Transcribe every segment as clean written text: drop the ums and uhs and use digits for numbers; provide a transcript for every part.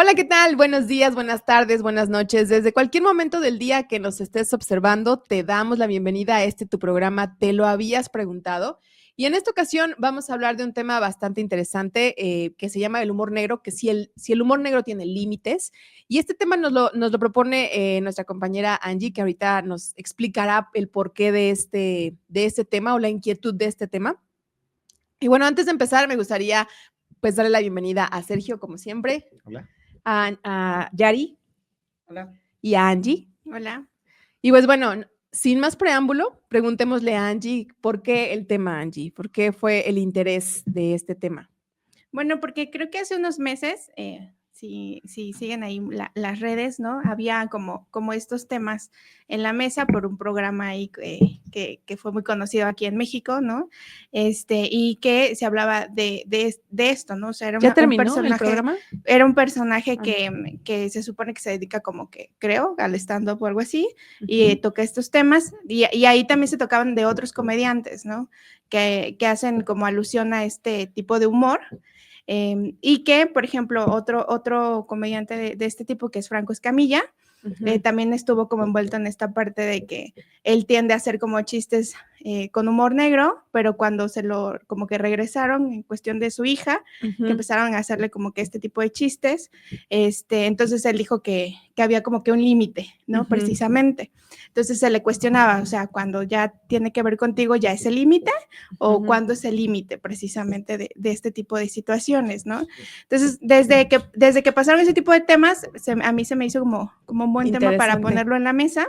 Hola, ¿qué tal? Buenos días, buenas tardes, buenas noches. Desde cualquier momento del día que nos estés observando, te damos la bienvenida a tu programa Te lo habías preguntado. Y en esta ocasión vamos a hablar de un tema bastante interesante que se llama el humor negro, que si el humor negro tiene límites. Y este tema nos lo propone nuestra compañera Angie, que ahorita nos explicará el porqué de este tema o la inquietud de este tema. Y bueno, antes de empezar, me gustaría pues darle la bienvenida a Sergio, como siempre. Hola. A Yari. Hola. Y a Angie. Hola. Y pues bueno, sin más preámbulo, preguntémosle a Angie, ¿por qué el tema, Angie? ¿Por qué fue el interés de este tema? Bueno, porque creo que hace unos meses, si siguen ahí las redes, ¿no? Había como estos temas en la mesa por un programa ahí que fue muy conocido aquí en México, ¿no? Y que se hablaba de esto, ¿no? O sea, era ¿Ya terminó un personaje, el programa? Era un personaje que se supone que se dedica como que, creo, al stand-up o algo así, y toca estos temas, y ahí también se tocaban de otros comediantes, ¿no? Que hacen como alusión a este tipo de humor. Y que, por ejemplo, otro comediante de este tipo, que es Franco Escamilla, también estuvo como envuelto en esta parte de que él tiende a hacer como chistes con humor negro, pero cuando como que regresaron en cuestión de su hija, que empezaron a hacerle como que este tipo de chistes, entonces él dijo que había como que un límite, ¿no? Precisamente. Entonces se le cuestionaba, o sea, cuando ya tiene que ver contigo, ¿ya es el límite? ¿O cuándo es el límite precisamente de este tipo de situaciones, ¿no? Entonces, desde que pasaron ese tipo de temas, a mí se me hizo como un buen tema para ponerlo en la mesa,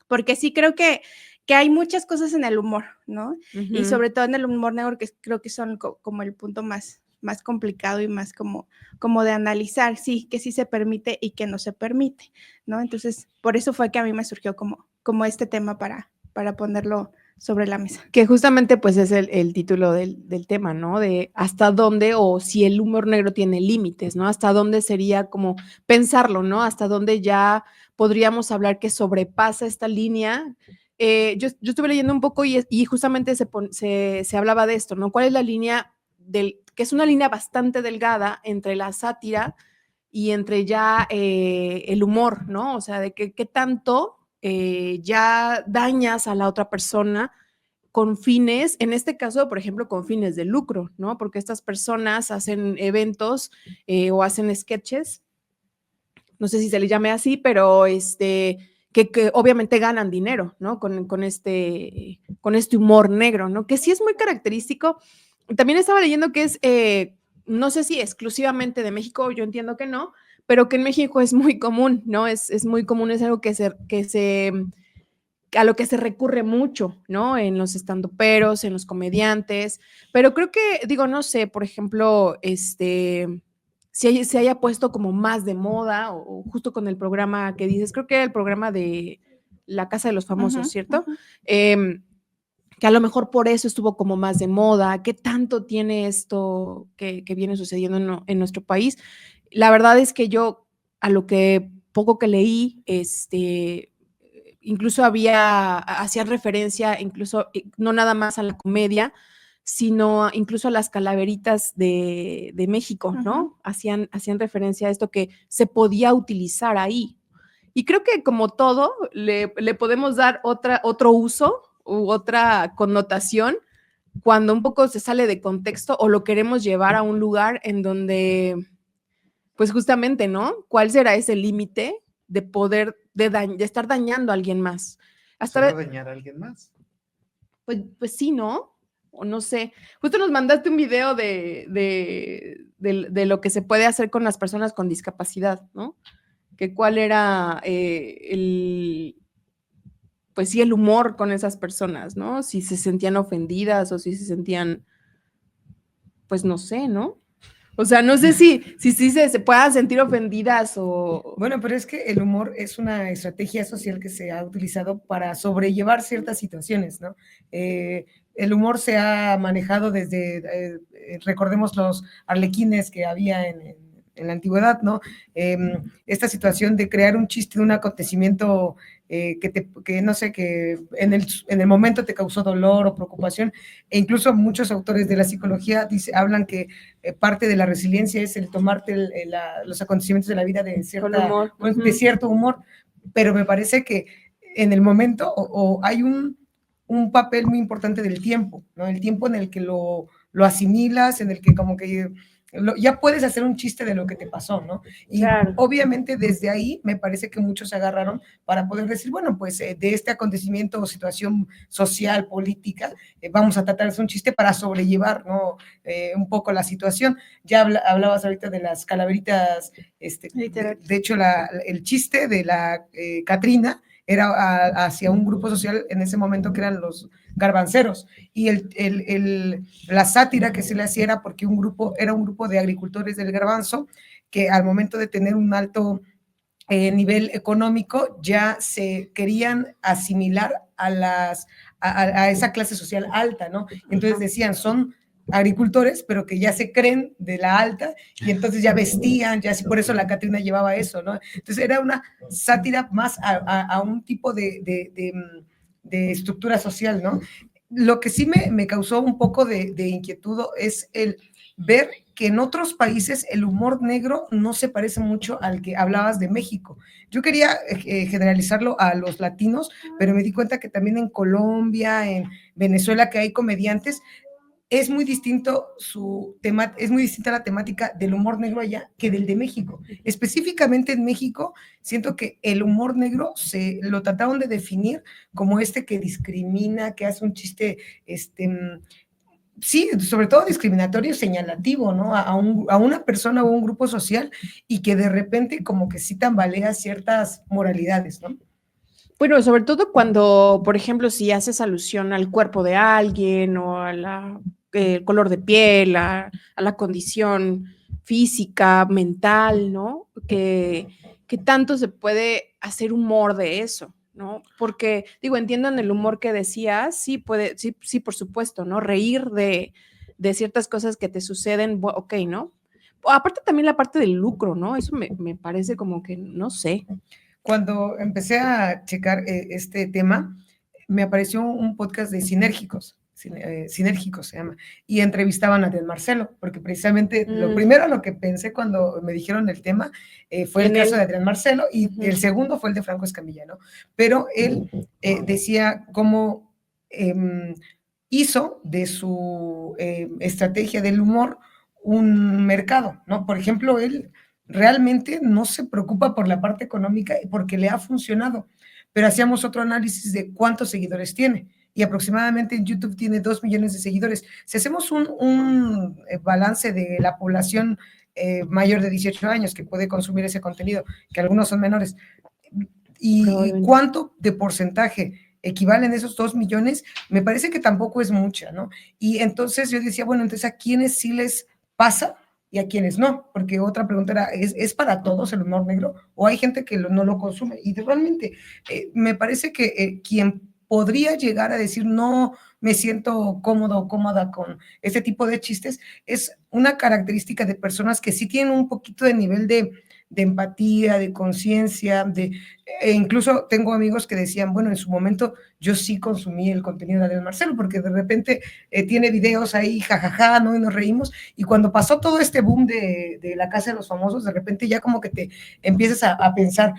porque sí creo que hay muchas cosas en el humor, ¿no? Y sobre todo en el humor negro, que creo que son como el punto más complicado y más como de analizar, sí, que sí se permite y que no se permite, ¿no? Entonces, por eso fue que a mí me surgió como este tema para ponerlo sobre la mesa. Que justamente pues es el título del tema, ¿no? De hasta dónde o si el humor negro tiene límites, ¿no? Hasta dónde sería como pensarlo, ¿no? Hasta dónde ya podríamos hablar que sobrepasa esta línea. Yo estuve leyendo un poco y justamente se hablaba de esto, ¿no? ¿Cuál es la línea que es una línea bastante delgada entre la sátira y entre ya el humor, ¿no? O sea, de qué tanto ya dañas a la otra persona con fines, en este caso, por ejemplo, con fines de lucro, ¿no? Porque estas personas hacen eventos o hacen sketches, no sé si se les llame así, pero que obviamente ganan dinero, ¿no? Con este humor negro, ¿no? Que sí es muy característico. También estaba leyendo que es, no sé si exclusivamente de México, yo entiendo que no, pero que en México es muy común, ¿no? Es muy común, es algo a lo que se recurre mucho, ¿no? En los estandoperos, en los comediantes, pero creo que, digo, no sé, por ejemplo, si se haya puesto como más de moda o justo con el programa que dices, creo que era el programa de La Casa de los Famosos, ¿cierto? Que a lo mejor por eso estuvo como más de moda. ¿Qué tanto tiene esto que viene sucediendo en nuestro país? La verdad es que yo, a lo que poco que leí, incluso hacían referencia, incluso no nada más a la comedia, sino incluso a las calaveritas de México, ¿no? Hacían referencia a esto que se podía utilizar ahí. Y creo que como todo, le podemos dar otro uso u otra connotación cuando un poco se sale de contexto o lo queremos llevar a un lugar en donde, pues justamente, ¿no? ¿Cuál será ese límite de poder, de estar dañando a alguien más? ¿Solo dañar a alguien más? Pues sí, ¿no? O no sé. Justo nos mandaste un video de lo que se puede hacer con las personas con discapacidad, ¿no? Que cuál era pues sí, el humor con esas personas, ¿no? Si se sentían ofendidas o si se sentían, pues no sé, ¿no? O sea, no sé si se puedan sentir ofendidas o... Bueno, pero es que el humor es una estrategia social que se ha utilizado para sobrellevar ciertas situaciones, ¿no? El humor se ha manejado desde, recordemos los arlequines que había en la antigüedad, ¿no? Esta situación de crear un chiste de un acontecimiento que no sé, que en el momento te causó dolor o preocupación, e incluso muchos autores de la psicología hablan que parte de la resiliencia es el tomarte los acontecimientos de la vida de cierto humor, pero me parece que en el momento hay un papel muy importante del tiempo, ¿no? El tiempo en el que lo asimilas, en el que como que ya puedes hacer un chiste de lo que te pasó, ¿no? Y claro, obviamente desde ahí me parece que muchos se agarraron para poder decir, bueno, pues de este acontecimiento o situación social, política, vamos a tratar de hacer un chiste para sobrellevar, ¿no? Un poco la situación. Ya hablabas ahorita de las calaveritas, de hecho el chiste de la Catrina era hacia un grupo social en ese momento que eran los garbanceros, y la sátira que se le hacía era porque era un grupo de agricultores del garbanzo que al momento de tener un alto nivel económico ya se querían asimilar a esa clase social alta, ¿no? Entonces decían, son agricultores, pero que ya se creen de la alta, y entonces ya vestían, ya por eso la Catrina llevaba eso, ¿no? Entonces era una sátira más a un tipo de estructura social, ¿no? Lo que sí me causó un poco de inquietud es el ver que en otros países el humor negro no se parece mucho al que hablabas de México. Yo quería generalizarlo a los latinos, pero me di cuenta que también en Colombia, en Venezuela, que hay comediantes, es muy distinto es muy distinta la temática del humor negro allá que del de México. Específicamente en México, siento que el humor negro lo trataron de definir como que discrimina, que hace un chiste, sí, sobre todo discriminatorio, señalativo, ¿no? A una persona o un grupo social, y que de repente como que sí tambalea ciertas moralidades, ¿no? Bueno, sobre todo cuando, por ejemplo, si haces alusión al cuerpo de alguien o a el color de piel, a la condición física, mental, ¿no? Que tanto se puede hacer humor de eso, ¿no? Porque, digo, entiendo en el humor que decías, sí, por supuesto, ¿no? Reír de ciertas cosas que te suceden, ok, ¿no? Aparte también la parte del lucro, ¿no? Eso me parece como que, no sé. Cuando empecé a checar este tema, me apareció un podcast de Sinérgicos se llama, y entrevistaban a Adrián Marcelo, porque precisamente lo primero lo que pensé cuando me dijeron el tema fue el caso de Adrián Marcelo, y el segundo fue el de Franco Escamilla, ¿no? Pero él decía cómo hizo de su estrategia del humor un mercado, ¿no? Por ejemplo, él realmente no se preocupa por la parte económica porque le ha funcionado, pero hacíamos otro análisis de cuántos seguidores tiene, y aproximadamente en YouTube tiene 2 millones de seguidores. Si hacemos un balance de la población mayor de 18 años que puede consumir ese contenido, que algunos son menores, y cuánto de porcentaje equivalen esos 2 millones, me parece que tampoco es mucha, ¿no? Y entonces yo decía, bueno, entonces ¿a quiénes sí les pasa y a quienes no? Porque otra pregunta era, ¿es para todos el humor negro? ¿O hay gente que no lo consume? Y realmente me parece que quien podría llegar a decir, no me siento cómodo o cómoda con este tipo de chistes, es una característica de personas que sí tienen un poquito de nivel de empatía, de conciencia, incluso tengo amigos que decían, bueno, en su momento yo sí consumí el contenido de Adrián Marcelo, porque de repente tiene videos ahí, jajaja, ¿no? Y nos reímos, y cuando pasó todo este boom de La Casa de los Famosos, de repente ya como que te empiezas a pensar,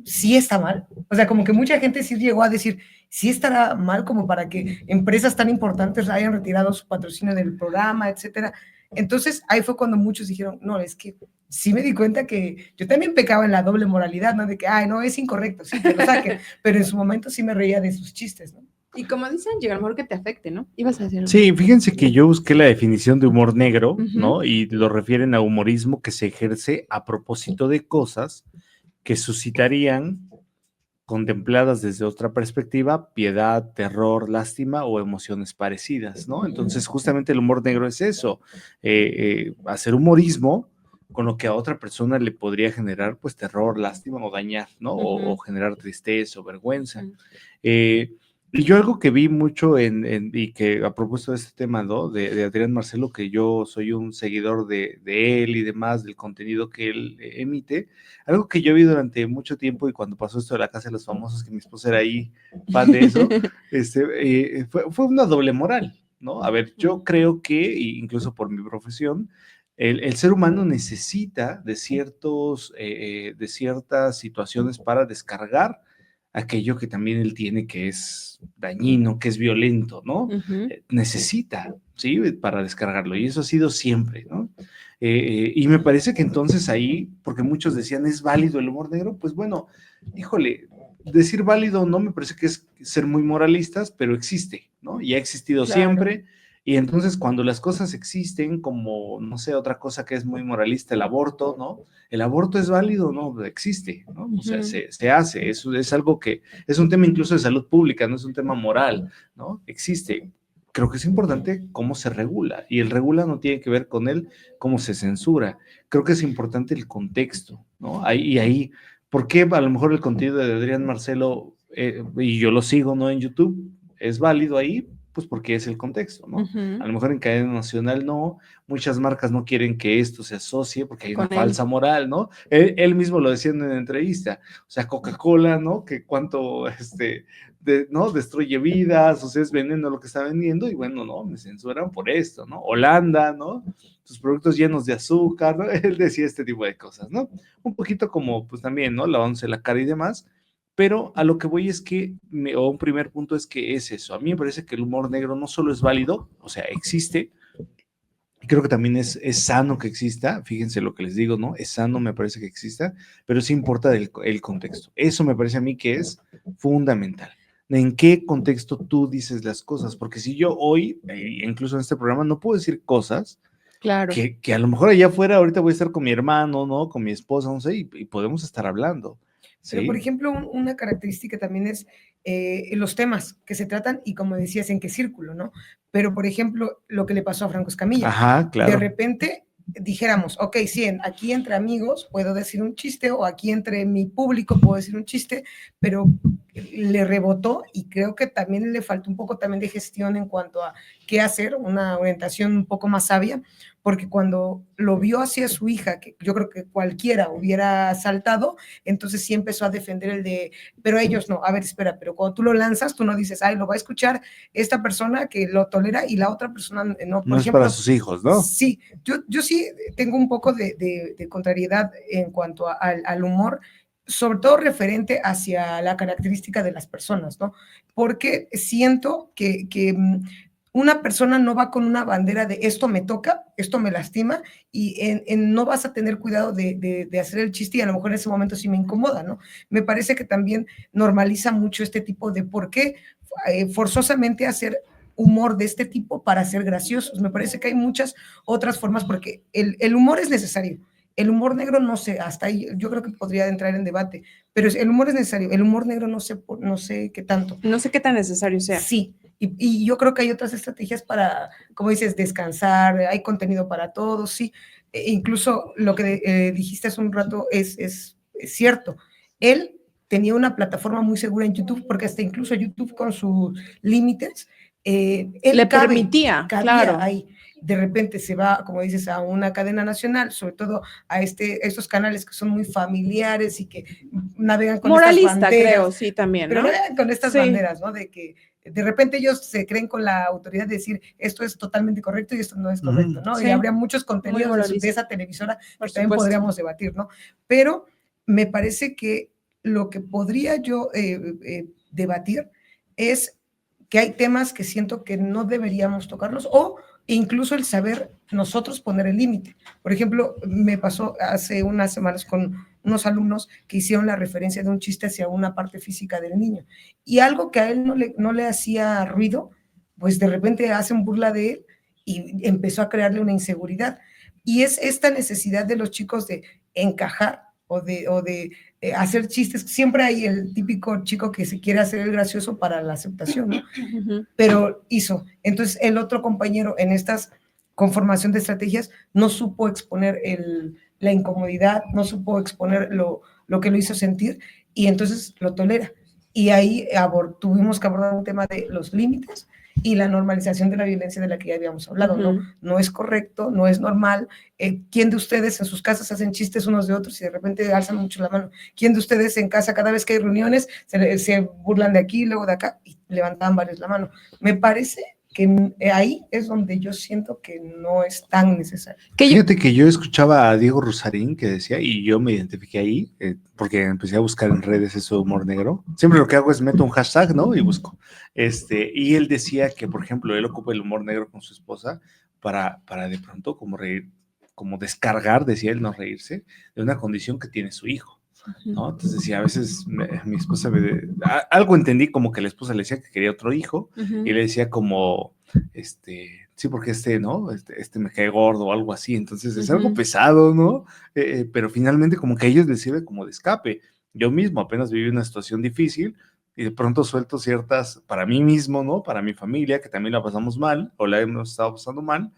sí está mal, o sea, como que mucha gente sí llegó a decir, sí estará mal como para que empresas tan importantes hayan retirado su patrocinio del programa, etcétera. Entonces ahí fue cuando muchos dijeron, no, es que sí me di cuenta que yo también pecaba en la doble moralidad, ¿no? De que, ay, no, es incorrecto, sí, que lo saquen, pero en su momento sí me reía de sus chistes, ¿no? Y como dicen, llega el mejor que te afecte, ¿no? Ibas a decir. Sí, fíjense que yo busqué la definición de humor negro, ¿no? Y lo refieren a humorismo que se ejerce a propósito de cosas que suscitarían, contempladas desde otra perspectiva, piedad, terror, lástima o emociones parecidas, ¿no? Entonces, justamente el humor negro es eso, hacer humorismo con lo que a otra persona le podría generar, pues, terror, lástima o dañar, ¿no? O generar tristeza o vergüenza. Y yo algo que vi mucho y que a propósito de este tema, ¿no? De Adrián Marcelo, que yo soy un seguidor de él y demás, del contenido que él emite, algo que yo vi durante mucho tiempo y cuando pasó esto de la Casa de los Famosos, que mi esposa era ahí fan de eso, fue una doble moral, ¿no? A ver, yo creo que, incluso por mi profesión, el ser humano necesita de ciertas situaciones para descargar aquello que también él tiene que es dañino, que es violento, ¿no? Ujú. Necesita, ¿sí? Para descargarlo, y eso ha sido siempre, ¿no? Y me parece que entonces ahí, porque muchos decían, ¿es válido el humor negro? Pues bueno, híjole, decir válido no me parece que es ser muy moralistas, pero existe, ¿no? Y ha existido Claro. siempre. Y entonces cuando las cosas existen, como, no sé, otra cosa que es muy moralista, el aborto, ¿no? El aborto es válido, ¿no? Existe, ¿no? O sea, Ujú. se hace, eso es algo que es un tema incluso de salud pública, no es un tema moral, ¿no? Existe. Creo que es importante cómo se regula, y el regula no tiene que ver con el cómo se censura. Creo que es importante el contexto, ¿no? Ahí, ¿por qué a lo mejor el contenido de Adrián Marcelo, y yo lo sigo, ¿no? En YouTube, es válido ahí? Pues porque es el contexto, ¿no? Ujú. A lo mejor en cadena nacional no, muchas marcas no quieren que esto se asocie porque hay una Con él. falsa moral, ¿no? Él mismo lo decía en una entrevista, o sea, Coca-Cola, ¿no? Que cuánto, ¿no? Destruye vidas, o sea, es veneno lo que está vendiendo, y bueno, ¿no? Me censuran por esto, ¿no? Holanda, ¿no? Sus productos llenos de azúcar, ¿no? Él decía este tipo de cosas, ¿no? Un poquito como, pues también, ¿no? Lavándose la cara y demás. Pero a lo que voy es que, o un primer punto es que es eso. A mí me parece que el humor negro no solo es válido, o sea, existe, creo que también es sano que exista, fíjense lo que les digo, ¿no? Es sano, me parece que exista, pero sí importa el contexto. Eso me parece a mí que es fundamental. ¿En qué contexto tú dices las cosas? Porque si yo hoy, incluso en este programa, no puedo decir cosas Claro. que a lo mejor allá afuera ahorita voy a estar con mi hermano, ¿no? Con mi esposa, no sé, y podemos estar hablando. Pero, por ¿Sí? ejemplo, una característica también es los temas que se tratan y, como decías, en qué círculo, ¿no? Pero, por ejemplo, lo que le pasó a Franco Escamilla. Ajá, De claro. repente dijéramos, ok, sí, aquí entre amigos puedo decir un chiste, o aquí entre mi público puedo decir un chiste, pero le rebotó, y creo que también le faltó un poco también de gestión en cuanto a qué hacer, una orientación un poco más sabia, porque cuando lo vio hacia su hija, que yo creo que cualquiera hubiera saltado, entonces sí empezó a defender el de, pero ellos no, a ver, espera, pero cuando tú lo lanzas, tú no dices, ay, lo va a escuchar esta persona que lo tolera y la otra persona no. Por no es ejemplo, para sus hijos, ¿no? Sí, yo sí tengo un poco de contrariedad en cuanto al humor, sobre todo referente hacia la característica de las personas, ¿no? Porque siento que una persona no va con una bandera de esto me toca, esto me lastima, y no vas a tener cuidado de hacer el chiste, y a lo mejor en ese momento sí me incomoda, ¿no? Me parece que también normaliza mucho este tipo de por qué forzosamente hacer humor de este tipo para ser graciosos. Me parece que hay muchas otras formas, porque el humor es necesario. El humor negro no sé, hasta ahí yo creo que podría entrar en debate, pero el humor es necesario. El humor negro no sé qué tanto. No sé qué tan necesario sea. Sí, y yo creo que hay otras estrategias para, como dices, descansar, hay contenido para todos, sí. Incluso lo que dijiste hace un rato es cierto. Él tenía una plataforma muy segura en YouTube, porque hasta incluso YouTube con sus límites, él le permitía, claro. Ahí. De repente se va, como dices, a una cadena nacional, sobre todo a estos canales que son muy familiares y que navegan con moralista, estas banderas. creo, sí, también, pero ¿no? navegan con estas banderas, ¿no? De que de repente ellos se creen con la autoridad de decir esto es totalmente correcto y esto no es correcto, ¿no? Sí. Y habría muchos contenidos de esa televisora que también podríamos debatir, ¿no? Pero me parece que lo que podría yo debatir es que hay temas que siento que no deberíamos tocarlos, o incluso el saber nosotros poner el límite. Por ejemplo, me pasó hace unas semanas con unos alumnos que hicieron la referencia de un chiste hacia una parte física del niño, y algo que a él no le hacía ruido, pues de repente hacen burla de él y empezó a crearle una inseguridad. Y es esta necesidad de los chicos de encajar o de hacer chistes. Siempre hay el típico chico que se quiere hacer el gracioso para la aceptación, ¿no? Pero hizo. Entonces el otro compañero en estas conformación de estrategias no supo exponer la incomodidad, no supo exponer lo que lo hizo sentir, y entonces lo tolera. y ahí tuvimos que abordar un tema de los límites y la normalización de la violencia de la que ya habíamos hablado, ¿no? No es correcto, no es normal. ¿Quién de ustedes en sus casas hacen chistes unos de otros y de repente alzan mucho la mano? ¿Quién de ustedes en casa, cada vez que hay reuniones, se burlan de aquí, luego de acá, y levantaban varios la mano? Me parece que ahí es donde yo siento que no es tan necesario. Fíjate que yo escuchaba a Diego Rusarín que decía, y yo me identifiqué ahí, porque empecé a buscar en redes eso de humor negro. Siempre lo que hago es meto un hashtag, ¿no? Y busco. Y él decía que, por ejemplo, él ocupa el humor negro con su esposa para de pronto como reír, como descargar, decía él, no reírse, de una condición que tiene su hijo, ¿no? Entonces decía, a veces mi esposa algo entendí como que la esposa le decía que quería otro hijo, y le decía como, sí, porque ¿no? Me cae gordo o algo así, entonces es algo pesado, ¿no? Pero finalmente como que a ellos les sirve como de escape. Yo mismo apenas viví una situación difícil y de pronto suelto ciertas, para mí mismo, ¿no? Para mi familia, que también la pasamos mal o la hemos estado pasando mal,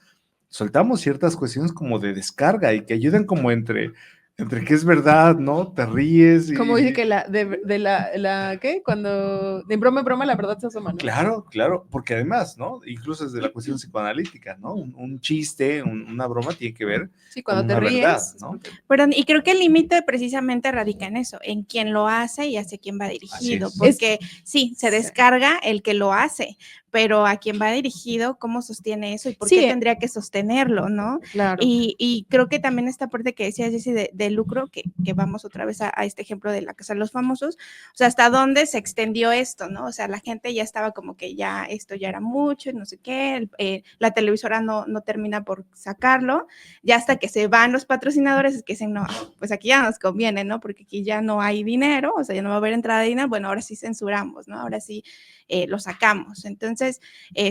soltamos ciertas cuestiones como de descarga y que ayudan como entre que es verdad, ¿no? Te ríes Como dice que ¿qué? Cuando de broma en broma la verdad se asoma, ¿no? Claro, porque además, ¿no? Incluso desde la cuestión psicoanalítica, ¿no? Un chiste, una broma tiene que ver cuando con te una ríes, verdad, ¿no? Pero, y creo que el límite precisamente radica en eso, en quién lo hace y hacia quién va dirigido, porque sí, se descarga el que lo hace, pero a quién va dirigido, cómo sostiene eso y por qué tendría que sostenerlo, ¿no? Claro. Y creo que también esta parte que decía Jessy de lucro, que vamos otra vez a este ejemplo de la Casa de los Famosos, o sea, hasta dónde se extendió esto, ¿no? O sea, la gente ya estaba como que ya esto ya era mucho, no sé qué, la televisora no termina por sacarlo, ya hasta que se van los patrocinadores es que dicen, no, pues aquí ya nos conviene, ¿no? Porque aquí ya no hay dinero, o sea, ya no va a haber entrada de dinero, bueno, ahora sí censuramos, ¿no? Ahora sí lo sacamos. Entonces,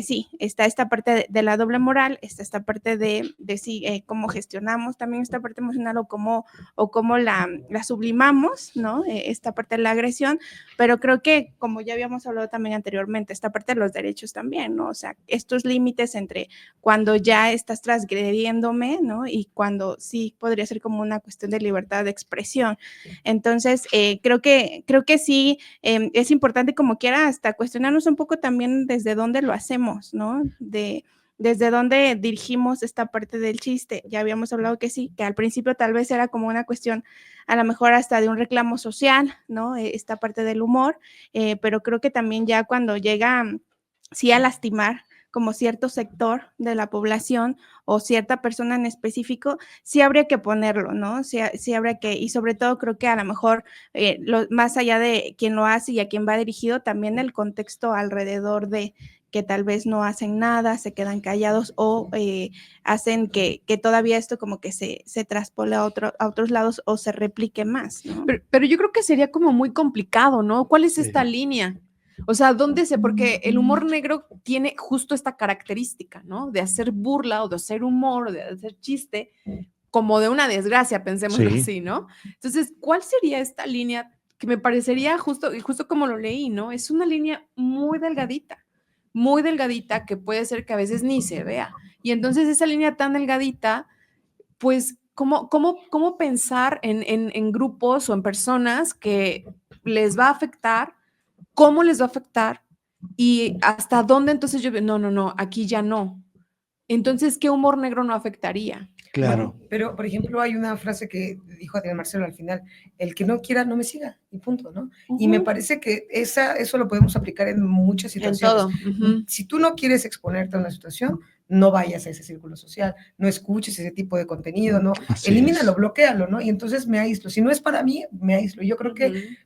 sí, está esta parte de la doble moral, está esta parte de sí, cómo gestionamos también esta parte emocional o cómo la sublimamos, ¿no? Esta parte de la agresión, pero creo que, como ya habíamos hablado también anteriormente, esta parte de los derechos también, ¿no? O sea, estos límites entre cuando ya estás transgrediéndome, ¿no? Y cuando sí podría ser como una cuestión de libertad de expresión. Entonces, creo que sí, es importante como quiera hasta cuestionarnos un poco también desde dónde lo hacemos, ¿no? Desde dónde dirigimos esta parte del chiste. Ya habíamos hablado que sí, que al principio tal vez era como una cuestión, a lo mejor hasta de un reclamo social, ¿no? Esta parte del humor, pero creo que también ya cuando llega, sí, a lastimar como cierto sector de la población o cierta persona en específico, sí habría que ponerlo, ¿no? Sí habría que, y sobre todo creo que a lo mejor más allá de quién lo hace y a quién va dirigido, también el contexto alrededor de que tal vez no hacen nada, se quedan callados o hacen que todavía esto como que se traspole a otros lados o se replique más, ¿no? Pero yo creo que sería como muy complicado, ¿no? ¿Cuál es esta línea? O sea, porque el humor negro tiene justo esta característica, ¿no? De hacer burla o de hacer humor o de hacer chiste, como de una desgracia, pensémoslo así, ¿no? Entonces, ¿cuál sería esta línea que me parecería justo como lo leí, ¿no? Es una línea muy delgadita que puede ser que a veces ni se vea. Y entonces esa línea tan delgadita, pues, ¿cómo pensar en grupos o en personas que les va a afectar? ¿Cómo les va a afectar? Y hasta dónde entonces yo, no, aquí ya no. Entonces, ¿qué humor negro no afectaría? Claro. Bueno, pero, por ejemplo, hay una frase que dijo Adrián Marcelo al final, el que no quiera no me siga, y punto, ¿no? Y me parece que eso lo podemos aplicar en muchas situaciones. En todo. Si tú no quieres exponerte a una situación, no vayas a ese círculo social, no escuches ese tipo de contenido, ¿no? Elimínalo, bloquéalo, ¿no? Y entonces me aíslo. Si no es para mí, me aíslo. Yo creo que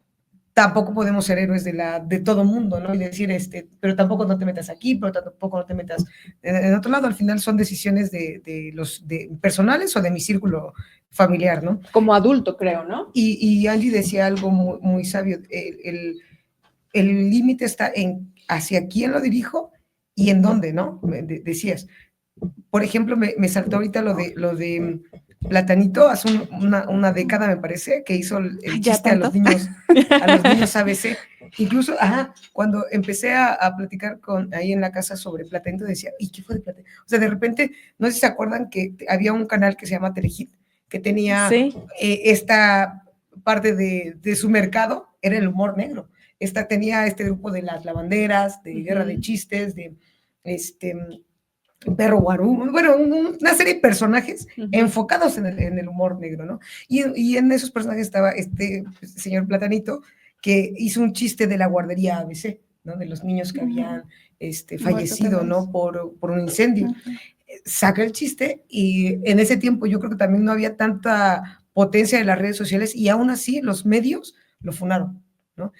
tampoco podemos ser héroes de todo mundo, ¿no? Y decir, pero tampoco no te metas aquí, pero tampoco no te metas en otro lado. Al final son decisiones de personales o de mi círculo familiar, ¿no? Como adulto, creo, ¿no? Y Angie decía algo muy, muy sabio. El límite está en hacia quién lo dirijo y en dónde, ¿no? Decías. Por ejemplo, me saltó ahorita lo de Platanito, hace una década, me parece, que hizo el chiste a los niños ABC. Incluso, cuando empecé a platicar ahí en la casa sobre Platanito, decía, ¿y qué fue de Platanito? O sea, de repente, no sé si se acuerdan que había un canal que se llama Telehit, que tenía esta parte de su mercado, era el humor negro. tenía este grupo de las lavanderas, de Guerra de Chistes, de Perro Guarú, bueno, una serie de personajes enfocados en el humor negro, ¿no? Y en esos personajes estaba este señor Platanito, que hizo un chiste de la guardería ABC, ¿no? De los niños que habían fallecido, ¿no? Por un incendio. Saca el chiste y en ese tiempo yo creo que también no había tanta potencia de las redes sociales y aún así los medios lo funaron, ¿no?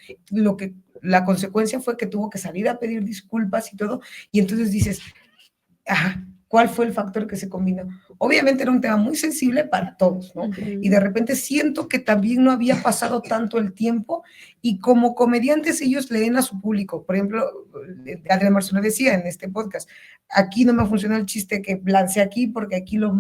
La consecuencia fue que tuvo que salir a pedir disculpas y todo, y entonces dices, ¿cuál fue el factor que se combinó? Obviamente era un tema muy sensible para todos, ¿no? Y de repente siento que también no había pasado tanto el tiempo y como comediantes ellos leen a su público. Por ejemplo, Adrián Marcelo decía en este podcast, aquí no me funcionó el chiste que lancé aquí porque aquí lo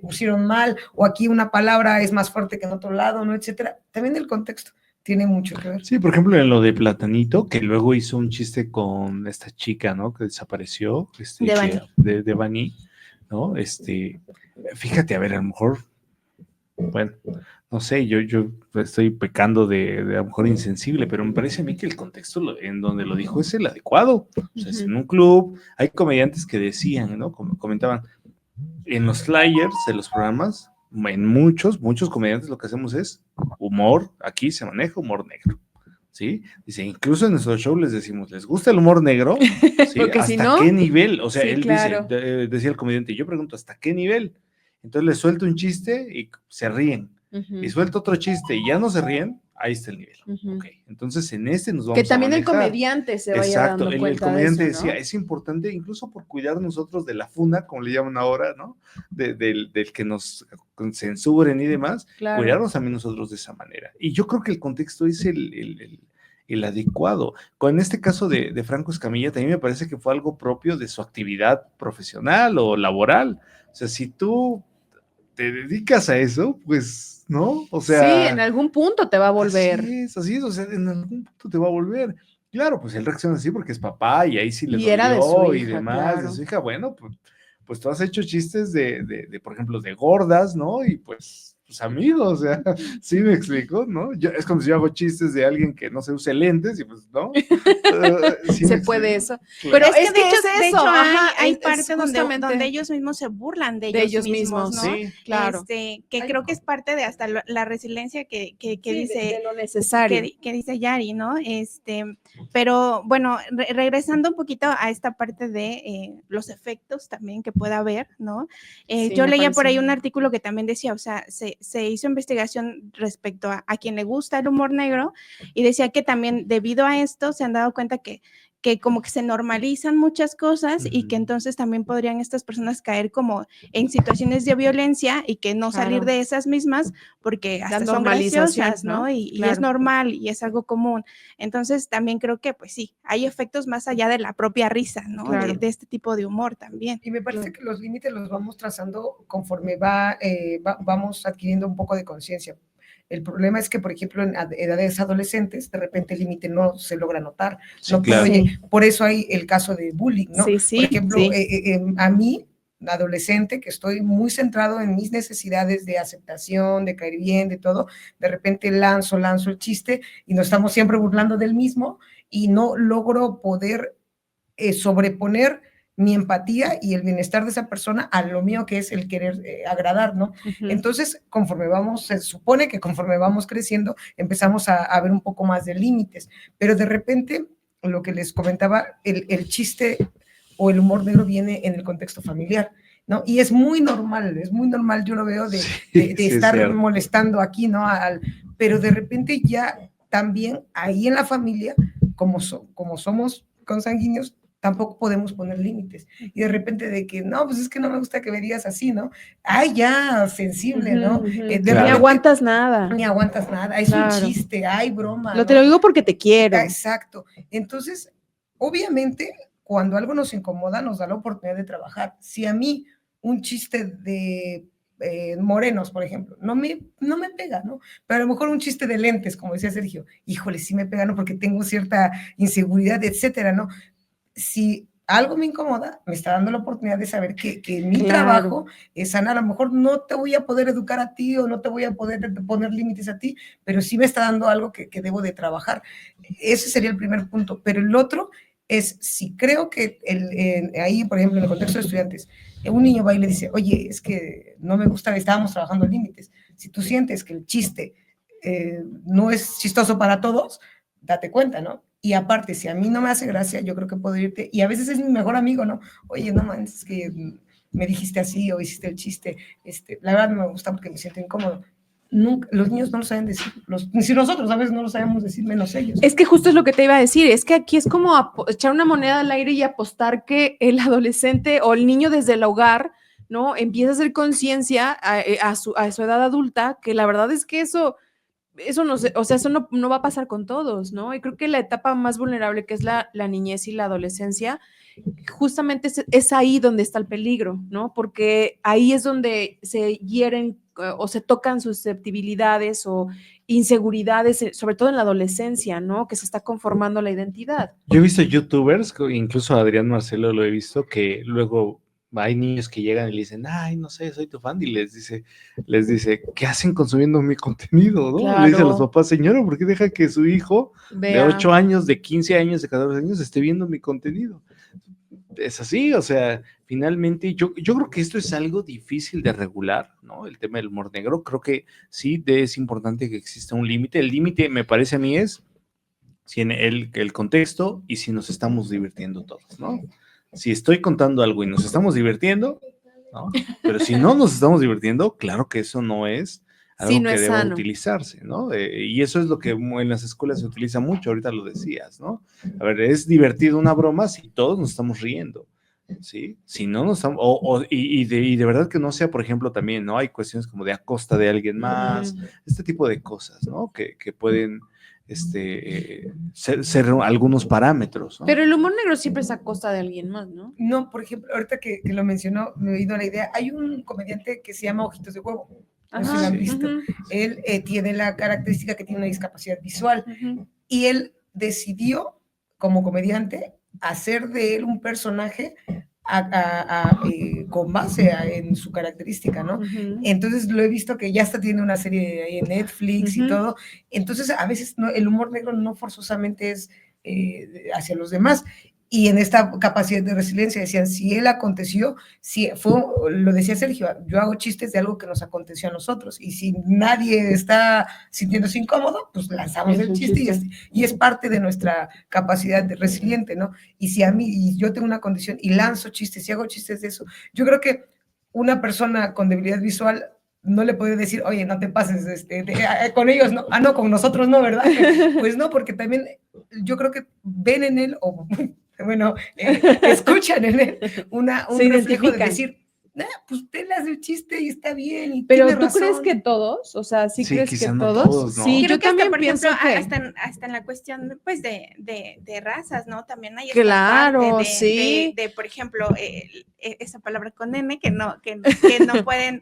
pusieron mal o aquí una palabra es más fuerte que en otro lado, ¿no? Etcétera. También el contexto tiene mucho que ver. Sí, por ejemplo, en lo de Platanito, que luego hizo un chiste con esta chica, ¿no? Que desapareció, de Bani, ¿no? Fíjate, a ver, a lo mejor, bueno, no sé, yo estoy pecando de a lo mejor insensible, pero me parece a mí que el contexto en donde lo dijo es el adecuado. O sea, es en un club, hay comediantes que decían, ¿no? Como comentaban, en los flyers de los programas, en muchos comediantes lo que hacemos es humor, aquí se maneja humor negro, ¿sí? Dice, incluso en nuestro show les decimos, ¿les gusta el humor negro? ¿Sí? ¿Hasta si no? ¿Qué nivel? O sea, sí, él claro. Decía el comediante, yo pregunto, ¿hasta qué nivel? Entonces les suelto un chiste y se ríen, y suelto otro chiste y ya no se ríen, ahí está el nivel. Okay. Entonces en nos vamos que también a el comediante se vaya dando cuenta el comediante de eso, ¿no? decía, es importante incluso por cuidar nosotros de la funa, como le llaman ahora, ¿no? Del que nos censuren y demás, claro. Cuidarnos también nosotros de esa manera. Y yo creo que el contexto es el adecuado. En este caso de Franco Escamilla, también me parece que fue algo propio de su actividad profesional o laboral. O sea, si tú te dedicas a eso, pues, ¿no? O sea... Sí, en algún punto te va a volver. Así es, o sea, en algún punto te va a volver. Claro, pues él reacciona así porque es papá y ahí sí le dolió era de su hija, y demás, claro. de su hija, bueno, pues tú has hecho chistes de, por ejemplo, de gordas, ¿no? Y pues amigos, o sea, sí me explico, ¿no? Es como si yo hago chistes de alguien que no se use lentes y pues, ¿no? Sí se puede eso. Claro. Pero es que de hecho hay parte donde ellos mismos se burlan de ellos mismos, ¿no? Sí, claro. Que creo que es parte de hasta la resiliencia que sí, dice de lo necesario. Que dice Yari, ¿no? Pero bueno, regresando un poquito a esta parte de los efectos también que pueda haber, ¿no? Sí, yo leía por ahí un artículo que también decía, o sea, se hizo investigación respecto a quien le gusta el humor negro y decía que también debido a esto se han dado cuenta que como que se normalizan muchas cosas y que entonces también podrían estas personas caer como en situaciones de violencia y que no salir de esas mismas porque hasta son graciosas, ¿no? Y es normal y es algo común. Entonces también creo que pues sí, hay efectos más allá de la propia risa, ¿no? De este tipo de humor también. Y me parece que los límites los vamos trazando conforme vamos adquiriendo un poco de conciencia. El problema es que, por ejemplo, en edades adolescentes, de repente el límite no se logra notar. Sí, claro. Por eso hay el caso de bullying, ¿no? Sí, por ejemplo, a mí, adolescente, que estoy muy centrado en mis necesidades de aceptación, de caer bien, de todo, de repente lanzo el chiste y nos estamos siempre burlando del mismo y no logro poder sobreponer mi empatía y el bienestar de esa persona a lo mío que es el querer agradar, ¿no? Entonces, se supone que conforme vamos creciendo, empezamos a ver un poco más de límites, pero de repente, lo que les comentaba, el chiste o el humor negro viene en el contexto familiar, ¿no? Y es muy normal, yo lo veo de estar molestando aquí, ¿no? Pero de repente ya también ahí en la familia, como somos consanguíneos, tampoco podemos poner límites. Y de repente de que, no, pues es que no me gusta que me digas así, ¿no? Ay, ya, sensible, ¿no? Ni aguantas nada. Es un chiste, ay, broma. Te lo digo porque te quiero. Exacto. Entonces, obviamente, cuando algo nos incomoda, nos da la oportunidad de trabajar. Si a mí un chiste de morenos, por ejemplo, no me pega, ¿no? Pero a lo mejor un chiste de lentes, como decía Sergio, híjole, sí me pega, ¿no? Porque tengo cierta inseguridad, etcétera, ¿no? Si algo me incomoda, me está dando la oportunidad de saber que mi Claro. trabajo es sanar. A lo mejor no te voy a poder educar a ti o no te voy a poder poner límites a ti, pero sí me está dando algo que debo de trabajar. Ese sería el primer punto. Pero el otro es, si creo que ahí, por ejemplo, en el contexto de estudiantes, un niño va y le dice, oye, es que no me gusta, estábamos trabajando límites. Si tú sientes que el chiste no es chistoso para todos, date cuenta, ¿no? Y aparte, si a mí no me hace gracia, yo creo que puedo irte, y a veces es mi mejor amigo, ¿no? Oye, no manches, es que me dijiste así o hiciste el chiste, la verdad no me gusta porque me siento incómodo. Nunca, los niños no lo saben decir, si nosotros a veces no lo sabemos decir, menos ellos. Es que justo es lo que te iba a decir, es que aquí es como echar una moneda al aire y apostar que el adolescente o el niño desde el hogar, ¿no? Empieza a hacer conciencia a su edad adulta, que la verdad es que eso no sé, o sea, eso no va a pasar con todos, ¿no? Y creo que la etapa más vulnerable, que es la niñez y la adolescencia, justamente es ahí donde está el peligro, ¿no? Porque ahí es donde se hieren o se tocan susceptibilidades o inseguridades, sobre todo en la adolescencia, ¿no? Que se está conformando la identidad. Yo he visto youtubers, incluso a Adrián Marcelo lo he visto, que luego hay niños que llegan y le dicen, ay, no sé, soy tu fan, y les dice, ¿qué hacen consumiendo mi contenido? ¿No? Claro. Le dice a los papás, señora, ¿por qué deja que su hijo de 8 años, de 15 años, de 14 años esté viendo mi contenido? Es así, o sea, finalmente yo creo que esto es algo difícil de regular, ¿no? El tema del humor negro, creo que sí es importante que exista un límite. El límite, me parece a mí, es si en el contexto y si nos estamos divirtiendo todos, ¿no? Si estoy contando algo y nos estamos divirtiendo, ¿no? Pero si no nos estamos divirtiendo, claro que eso no es algo Sí, no que es deba sano. utilizarse, ¿no? Y eso es lo que en las escuelas se utiliza mucho, ahorita lo decías, ¿no? A ver, es divertido una broma si todos nos estamos riendo, ¿sí? Si no nos estamos, y de verdad que no sea, por ejemplo, también, ¿no? Hay cuestiones como de a costa de alguien más, este tipo de cosas, ¿no? Que pueden ser algunos parámetros, ¿no? Pero el humor negro siempre es a costa de alguien más, ¿no? No, por ejemplo, ahorita que lo mencionó, me he ido a la idea, hay un comediante que se llama Ojitos de Huevo, no sé si lo han visto. Él tiene la característica que tiene una discapacidad visual y él decidió, como comediante, hacer de él un personaje con base en su característica, ¿no? Entonces lo he visto que ya hasta tiene una serie ahí en Netflix y todo. Entonces a veces el humor negro no forzosamente es hacia los demás. Y en esta capacidad de resiliencia decían, si él aconteció, si lo decía Sergio, yo hago chistes de algo que nos aconteció a nosotros, y si nadie está sintiéndose incómodo, pues lanzamos el chiste. Y es parte de nuestra capacidad de resiliente, ¿no? Y si a mí, y yo tengo una condición y lanzo chistes y hago chistes de eso, yo creo que una persona con debilidad visual no le puede decir, oye, no te pases con ellos, no, no, con nosotros no, ¿verdad? Pues no, porque también yo creo que ven en él, o bueno, escuchan en él un reflejo de decir, pues telas el chiste y está bien. Y pero ¿tú razón. crees que todos? O sea, ¿sí crees que no todos? ¿no? Sí, creo yo que también hasta, por pienso ejemplo, que... hasta en la cuestión, pues, de razas, ¿no? También hay Claro, esta parte sí. de, por ejemplo, esa palabra con N que no pueden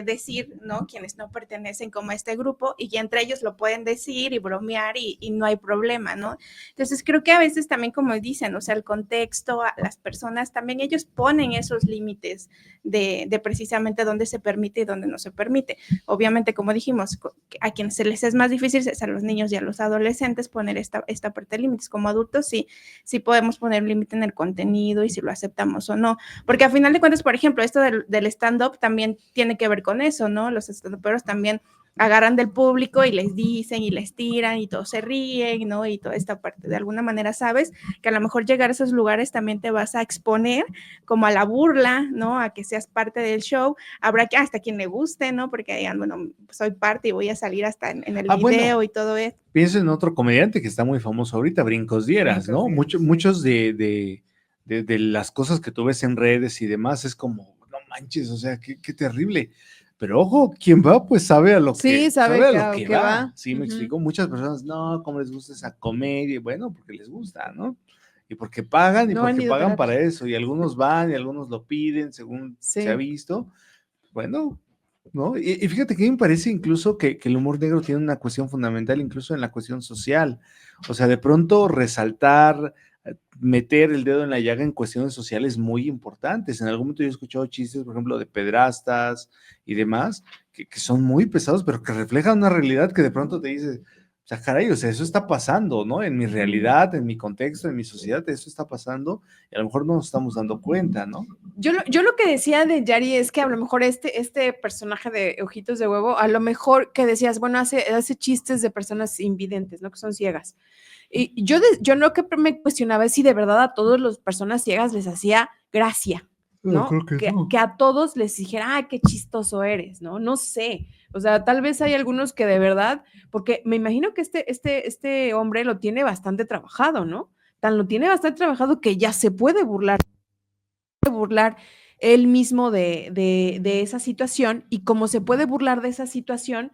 decir, ¿no? Quienes no pertenecen como a este grupo, y entre ellos lo pueden decir y bromear y no hay problema, ¿no? Entonces creo que a veces también, como dicen, o sea, el contexto, las personas, también ellos ponen esos límites de precisamente dónde se permite y dónde no se permite. Obviamente, como dijimos, a quienes se les es más difícil es a los niños y a los adolescentes poner esta parte de límites. Como adultos sí podemos poner un límite en el contenido y si lo aceptamos o no. Porque a final de cuentas, por ejemplo, esto del stand-up también tiene que ver con eso, ¿no? Los stand-uperos también agarran del público y les dicen y les tiran y todos se ríen, ¿no? Y toda esta parte. De alguna manera sabes que a lo mejor llegar a esos lugares también te vas a exponer como a la burla, ¿no? A que seas parte del show. Habrá que hasta quien le guste, ¿no? Porque digan, bueno, soy parte y voy a salir hasta en el video bueno, y todo eso. Pienso en otro comediante que está muy famoso ahorita, Brincos Dieras, ¿no? Muchos de las cosas que tú ves en redes y demás es como, no manches, o sea, qué terrible. Pero ojo, quien va, pues sabe a lo que, sabe a lo que va. Sí, me explico. Muchas personas, no, ¿cómo les gusta esa comedia? Bueno, porque les gusta, ¿no? Y porque pagan, y No porque pagan para eso. Y algunos van, y algunos lo piden, según se ha visto. Bueno, ¿no? Y fíjate que me parece incluso que el humor negro tiene una cuestión fundamental, incluso en la cuestión social. O sea, de pronto resaltar meter el dedo en la llaga en cuestiones sociales muy importantes. En algún momento yo he escuchado chistes, por ejemplo, de pedrastas y demás, que son muy pesados, pero que reflejan una realidad que de pronto te dice, o sea, caray, o sea, eso está pasando, ¿no? En mi realidad, en mi contexto, en mi sociedad, eso está pasando y a lo mejor no nos estamos dando cuenta, ¿no? Yo lo que decía de Yari es que a lo mejor este personaje de Ojitos de Huevo, a lo mejor que decías, bueno, hace chistes de personas invidentes, ¿no? Que son ciegas. Y yo lo que me cuestionaba es si de verdad a todas las personas ciegas les hacía gracia, ¿no? Creo que no. Que a todos les dijera, ay, qué chistoso eres, ¿no? No sé. O sea, tal vez hay algunos que de verdad, porque me imagino que este hombre lo tiene bastante trabajado, ¿no? Tan lo tiene bastante trabajado que ya se puede burlar él mismo de esa situación, y como se puede burlar de esa situación,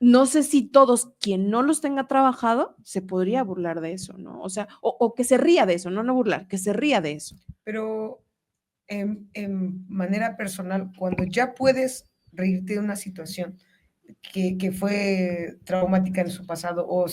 no sé si todos, quien no los tenga trabajado, se podría burlar de eso, ¿no? O sea, o que se ría de eso, no burlar, que se ría de eso. Pero en manera personal, cuando ya puedes reírte de una situación que fue traumática en su pasado o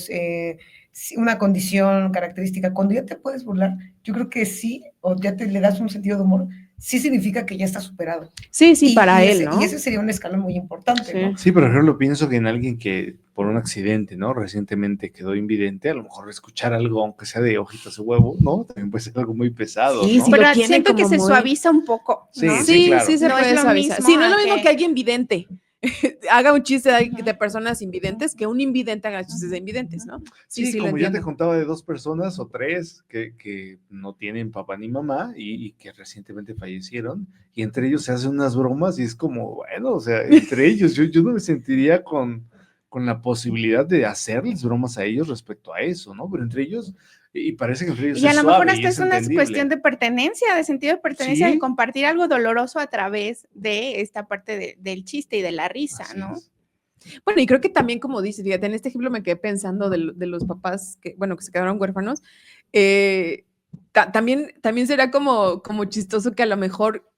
una condición característica, cuando ya te puedes burlar, yo creo que sí, o ya le das un sentido de humor, sí significa que ya está superado. Sí, para él, ¿no? Y ese sería un escalón muy importante, Sí. ¿no? Sí, por ejemplo, pienso que en alguien que por un accidente, ¿no? Recientemente quedó invidente, a lo mejor escuchar algo, aunque sea de Ojitos de Huevo, ¿no? También puede ser algo muy pesado, Sí, ¿no? sí, Pero lo tiene siento que como se muy- suaviza un poco, ¿no? Sí, claro. Sí se No puede es lo suavizar. mismo Sí, no es lo a mismo que- que alguien vidente haga un chiste de personas invidentes que un invidente haga chistes de invidentes, ¿no? Sí, Lo como ya te entiendo. contaba de 2 personas o 3 que no tienen papá ni mamá y que recientemente fallecieron, y entre ellos se hacen unas bromas y es como, bueno, o sea, entre ellos, yo no me sentiría con la posibilidad de hacerles bromas a ellos respecto a eso, ¿no? Pero entre ellos, y parece que entre ellos Y a es lo mejor suave y hasta es es una entendible. cuestión de pertenencia, de sentido de pertenencia, Sí. de compartir algo doloroso a través de esta parte del chiste y de la risa, Así ¿no? es. Bueno, y creo que también, como dices, fíjate, en este ejemplo me quedé pensando de los papás que, bueno, que se quedaron huérfanos. También será como chistoso que a lo mejor,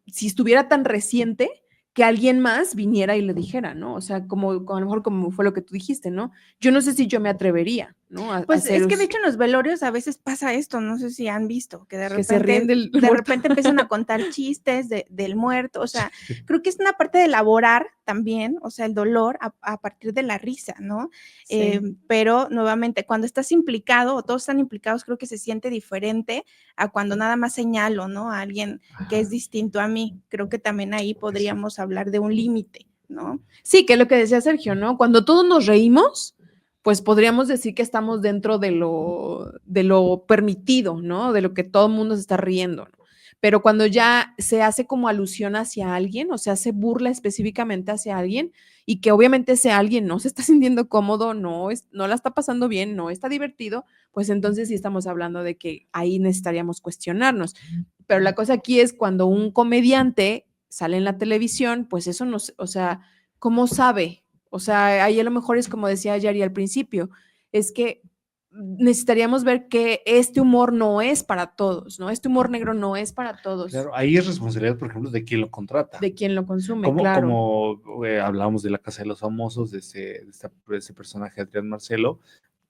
si estuviera tan reciente, que alguien más viniera y le dijera, ¿no? O sea, como a lo mejor como fue lo que tú dijiste, ¿no? Yo no sé si yo me atrevería, ¿no? A Pues hacer es que de hecho en los velorios a veces pasa esto, no sé si han visto, que que se ríen del de muerto. repente empiezan a contar chistes del muerto, o sea, creo que es una parte de elaborar también, o sea, el dolor a partir de la risa, ¿no? Sí. Pero nuevamente, cuando estás implicado o todos están implicados, creo que se siente diferente a cuando nada más señalo, ¿no? A alguien que es distinto a mí. Creo que también ahí podríamos hablar de un límite, ¿no? Sí, que es lo que decía Sergio, ¿no? Cuando todos nos reímos, pues podríamos decir que estamos dentro de lo permitido, ¿no? De lo que todo el mundo se está riendo, ¿no? Pero cuando ya se hace como alusión hacia alguien, o sea, se burla específicamente hacia alguien, y que obviamente ese alguien no se está sintiendo cómodo, no la está pasando bien, no está divertido, pues entonces sí estamos hablando de que ahí necesitaríamos cuestionarnos. Pero la cosa aquí es cuando un comediante sale en la televisión, pues eso no, o sea, ¿cómo sabe? O sea, ahí a lo mejor es como decía Yari al principio, es que necesitaríamos ver que este humor no es para todos, ¿no? Este humor negro no es para todos. Claro, ahí es responsabilidad, por ejemplo, de quien lo contrata. De quien lo consume, Como, claro. como hablábamos de La Casa de los Famosos, de ese personaje Adrián Marcelo,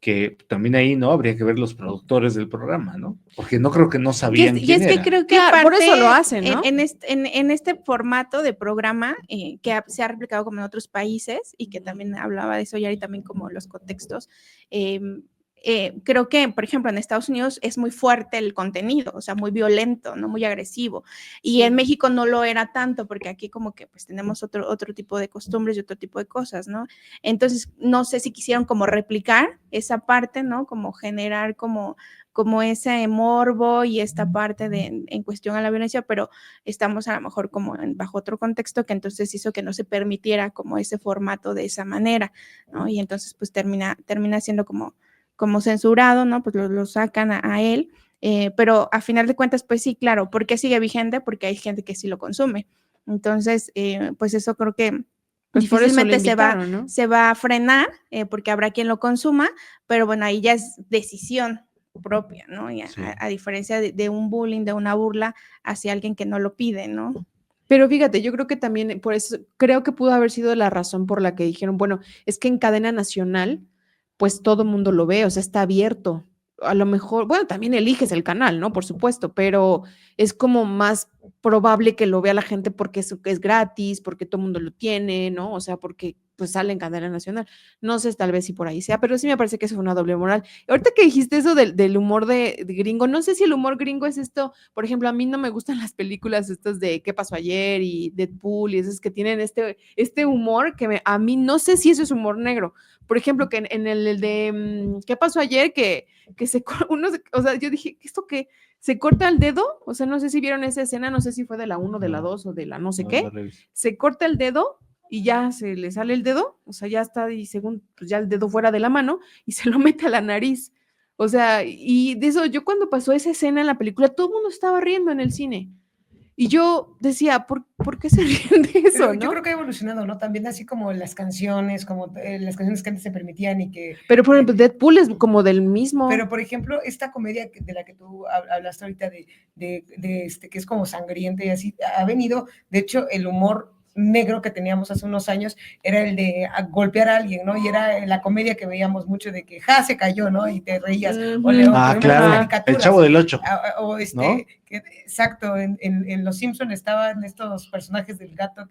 que también ahí, ¿no? Habría que ver los productores del programa, ¿no? Porque no creo que no sabían Y quién es que era. creo que Claro, por aparte, eso lo hacen, ¿no? en este formato de programa que se ha replicado como en otros países y que también hablaba de eso, y también como los contextos, creo que, por ejemplo, en Estados Unidos es muy fuerte el contenido, o sea, muy violento, ¿no? Muy agresivo. Y Sí. en México no lo era tanto, porque aquí como que pues tenemos otro tipo de costumbres y otro tipo de cosas, ¿no? Entonces, no sé si quisieron como replicar esa parte, ¿no? Como generar como ese morbo y esta parte en cuestión a la violencia, pero estamos a lo mejor como bajo otro contexto que entonces hizo que no se permitiera como ese formato de esa manera, ¿no? Y entonces pues termina siendo como censurado, ¿no? Pues lo sacan a él, pero a final de cuentas, pues sí, claro, ¿por qué sigue vigente? Porque hay gente que sí lo consume. Entonces, pues eso creo que Pues por eso lo difícilmente invitaron, ¿no? se va a frenar, porque habrá quien lo consuma, pero bueno, ahí ya es decisión propia, ¿no? Y Sí. a diferencia de un bullying, de una burla hacia alguien que no lo pide, ¿no? Pero fíjate, yo creo que también por eso, creo que pudo haber sido la razón por la que dijeron, bueno, es que en cadena nacional, pues todo el mundo lo ve, o sea, está abierto. a lo mejor, bueno, también eliges el canal, ¿no? Por supuesto, pero es como más probable que lo vea la gente porque es gratis, porque todo el mundo lo tiene, ¿no? O sea, porque pues sale en cadena nacional. No sé, tal vez si por ahí sea, pero sí me parece que eso es una doble moral. Ahorita que dijiste eso del humor de gringo, no sé si el humor gringo es esto, por ejemplo, a mí no me gustan las películas estas de ¿Qué pasó ayer? Y Deadpool y esas que tienen este humor que a mí no sé si eso es humor negro. Por ejemplo, que en el de ¿Qué pasó ayer? Que o sea, yo dije, ¿esto qué? ¿Se corta el dedo? O sea, no sé si vieron esa escena, no sé si fue de la 1, de la 2 o de la no sé qué. Se corta el dedo y ya se le sale el dedo, o sea, ya está, y según, pues ya el dedo fuera de la mano y se lo mete a la nariz. O sea, y de eso, yo cuando pasó esa escena en la película, todo el mundo estaba riendo en el cine. Y yo decía, ¿por qué se ríen de eso, Pero no? yo creo que ha evolucionado, ¿no? También así como las canciones que antes se permitían y que... Pero, por ejemplo, Deadpool es como del mismo. Pero, por ejemplo, esta comedia de la que tú hablaste ahorita, que es como sangrienta y así, ha venido, de hecho, el humor negro que teníamos hace unos años era el de golpear a alguien, ¿no? Y era la comedia que veíamos mucho de que, se cayó, ¿no? Y te reías. O claro, el Chavo del Ocho. ¿no? Exacto, en Los Simpson estaban estos personajes del gato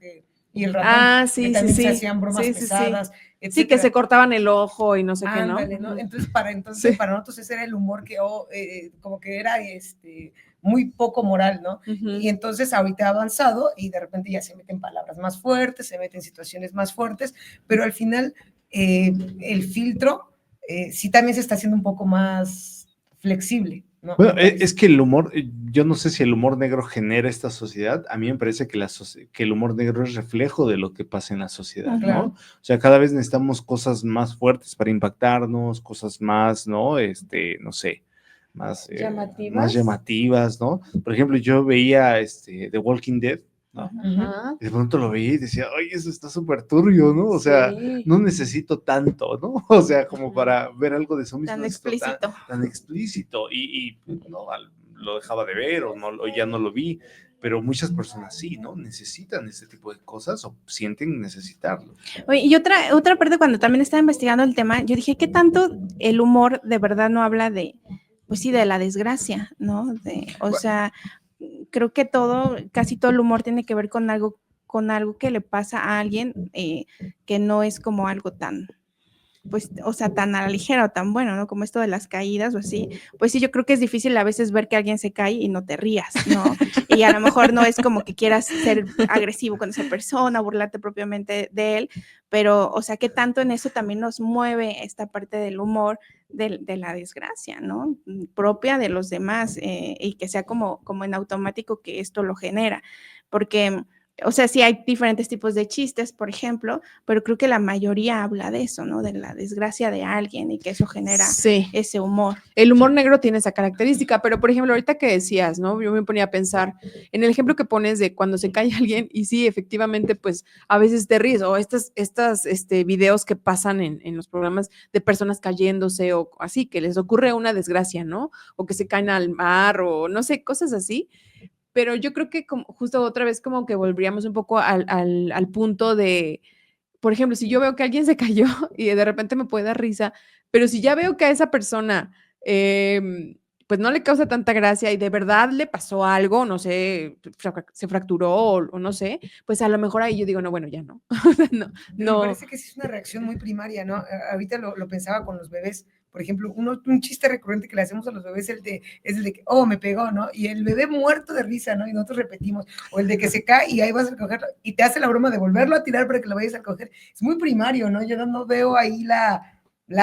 y el ratón, sí, que también sí, se hacían bromas pesadas, etcétera. Sí, que se cortaban el ojo y no sé qué, ¿no? ¿no? Entonces, para nosotros ese era el humor que como que era muy poco moral, ¿no? Y entonces ahorita ha avanzado y de repente ya se meten palabras más fuertes, se meten situaciones más fuertes, pero al final el filtro sí también se está haciendo un poco más flexible, ¿no? Bueno, es que el humor, yo no sé si el humor negro genera esta sociedad, a mí me parece que el humor negro es reflejo de lo que pasa en la sociedad, Claro. ¿no? O sea, cada vez necesitamos cosas más fuertes para impactarnos, cosas más, ¿no? No sé, más llamativas, ¿no? Por ejemplo, yo veía The Walking Dead, ¿no? Y de pronto lo veía y decía, ay, eso está súper turbio, ¿no? O sea, no necesito tanto, ¿no? O sea, como para ver algo de zombies. Tan explícito. Tan explícito. Y no, lo dejaba de ver o ya no lo vi. Pero muchas personas sí, ¿no? Necesitan este tipo de cosas o sienten necesitarlo. Oye, y otra parte, cuando también estaba investigando el tema, yo dije, ¿qué tanto el humor de verdad no habla pues sí, de la desgracia, ¿no? O sea, creo que casi todo el humor tiene que ver con algo que le pasa a alguien que no es como algo tan, pues, o sea, tan a la ligera o tan bueno, ¿no? Como esto de las caídas o así. Pues sí, yo creo que es difícil a veces ver que alguien se cae y no te rías, ¿no? Y a lo mejor no es como que quieras ser agresivo con esa persona, burlarte propiamente de él, pero, o sea, que tanto en eso también nos mueve esta parte del humor de la desgracia, ¿no? Propia de los demás y que sea como en automático que esto lo genera. Porque... O sea, sí hay diferentes tipos de chistes, por ejemplo, pero creo que la mayoría habla de eso, ¿no? De la desgracia de alguien y que eso genera ese humor. El humor negro tiene esa característica, pero por ejemplo, ahorita que decías, ¿no? Yo me ponía a pensar en el ejemplo que pones de cuando se cae alguien y sí, efectivamente, pues a veces te ríes o estas videos que pasan en los programas de personas cayéndose o así, que les ocurre una desgracia, ¿no? O que se caen al mar o no sé, cosas así. Pero yo creo que justo otra vez como que volveríamos un poco al punto de, por ejemplo, si yo veo que alguien se cayó y de repente me puede dar risa, pero si ya veo que a esa persona pues no le causa tanta gracia y de verdad le pasó algo, no sé, se fracturó o no sé, pues a lo mejor ahí yo digo, no, bueno, ya no. no. Me parece que sí es una reacción muy primaria, ¿no? Ahorita lo pensaba con los bebés. Por ejemplo, un chiste recurrente que le hacemos a los bebés es el de que, me pegó, ¿no? Y el bebé muerto de risa, ¿no? Y nosotros repetimos. O el de que se cae y ahí vas a recogerlo y te hace la broma de volverlo a tirar para que lo vayas a recoger. Es muy primario, ¿no? Yo no veo ahí la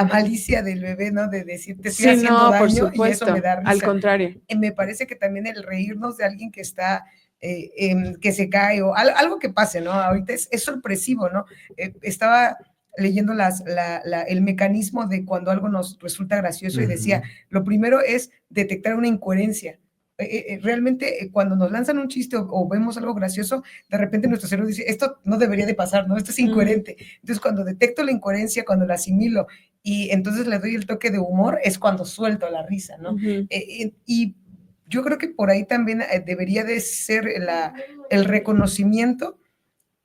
malicia del bebé, ¿no? De decir, te estoy haciendo daño, por supuesto, y eso me da risa. Al contrario. Me parece que también el reírnos de alguien que está... que se cae o algo que pase, ¿no? Ahorita es sorpresivo, ¿no? Estaba leyendo el mecanismo de cuando algo nos resulta gracioso y decía, lo primero es detectar una incoherencia. Realmente cuando nos lanzan un chiste o vemos algo gracioso, de repente nuestro cerebro dice, esto no debería de pasar, ¿no? Esto es incoherente. Entonces cuando detecto la incoherencia, cuando la asimilo y entonces le doy el toque de humor, es cuando suelto la risa, ¿no? Y yo creo que por ahí también debería de ser el reconocimiento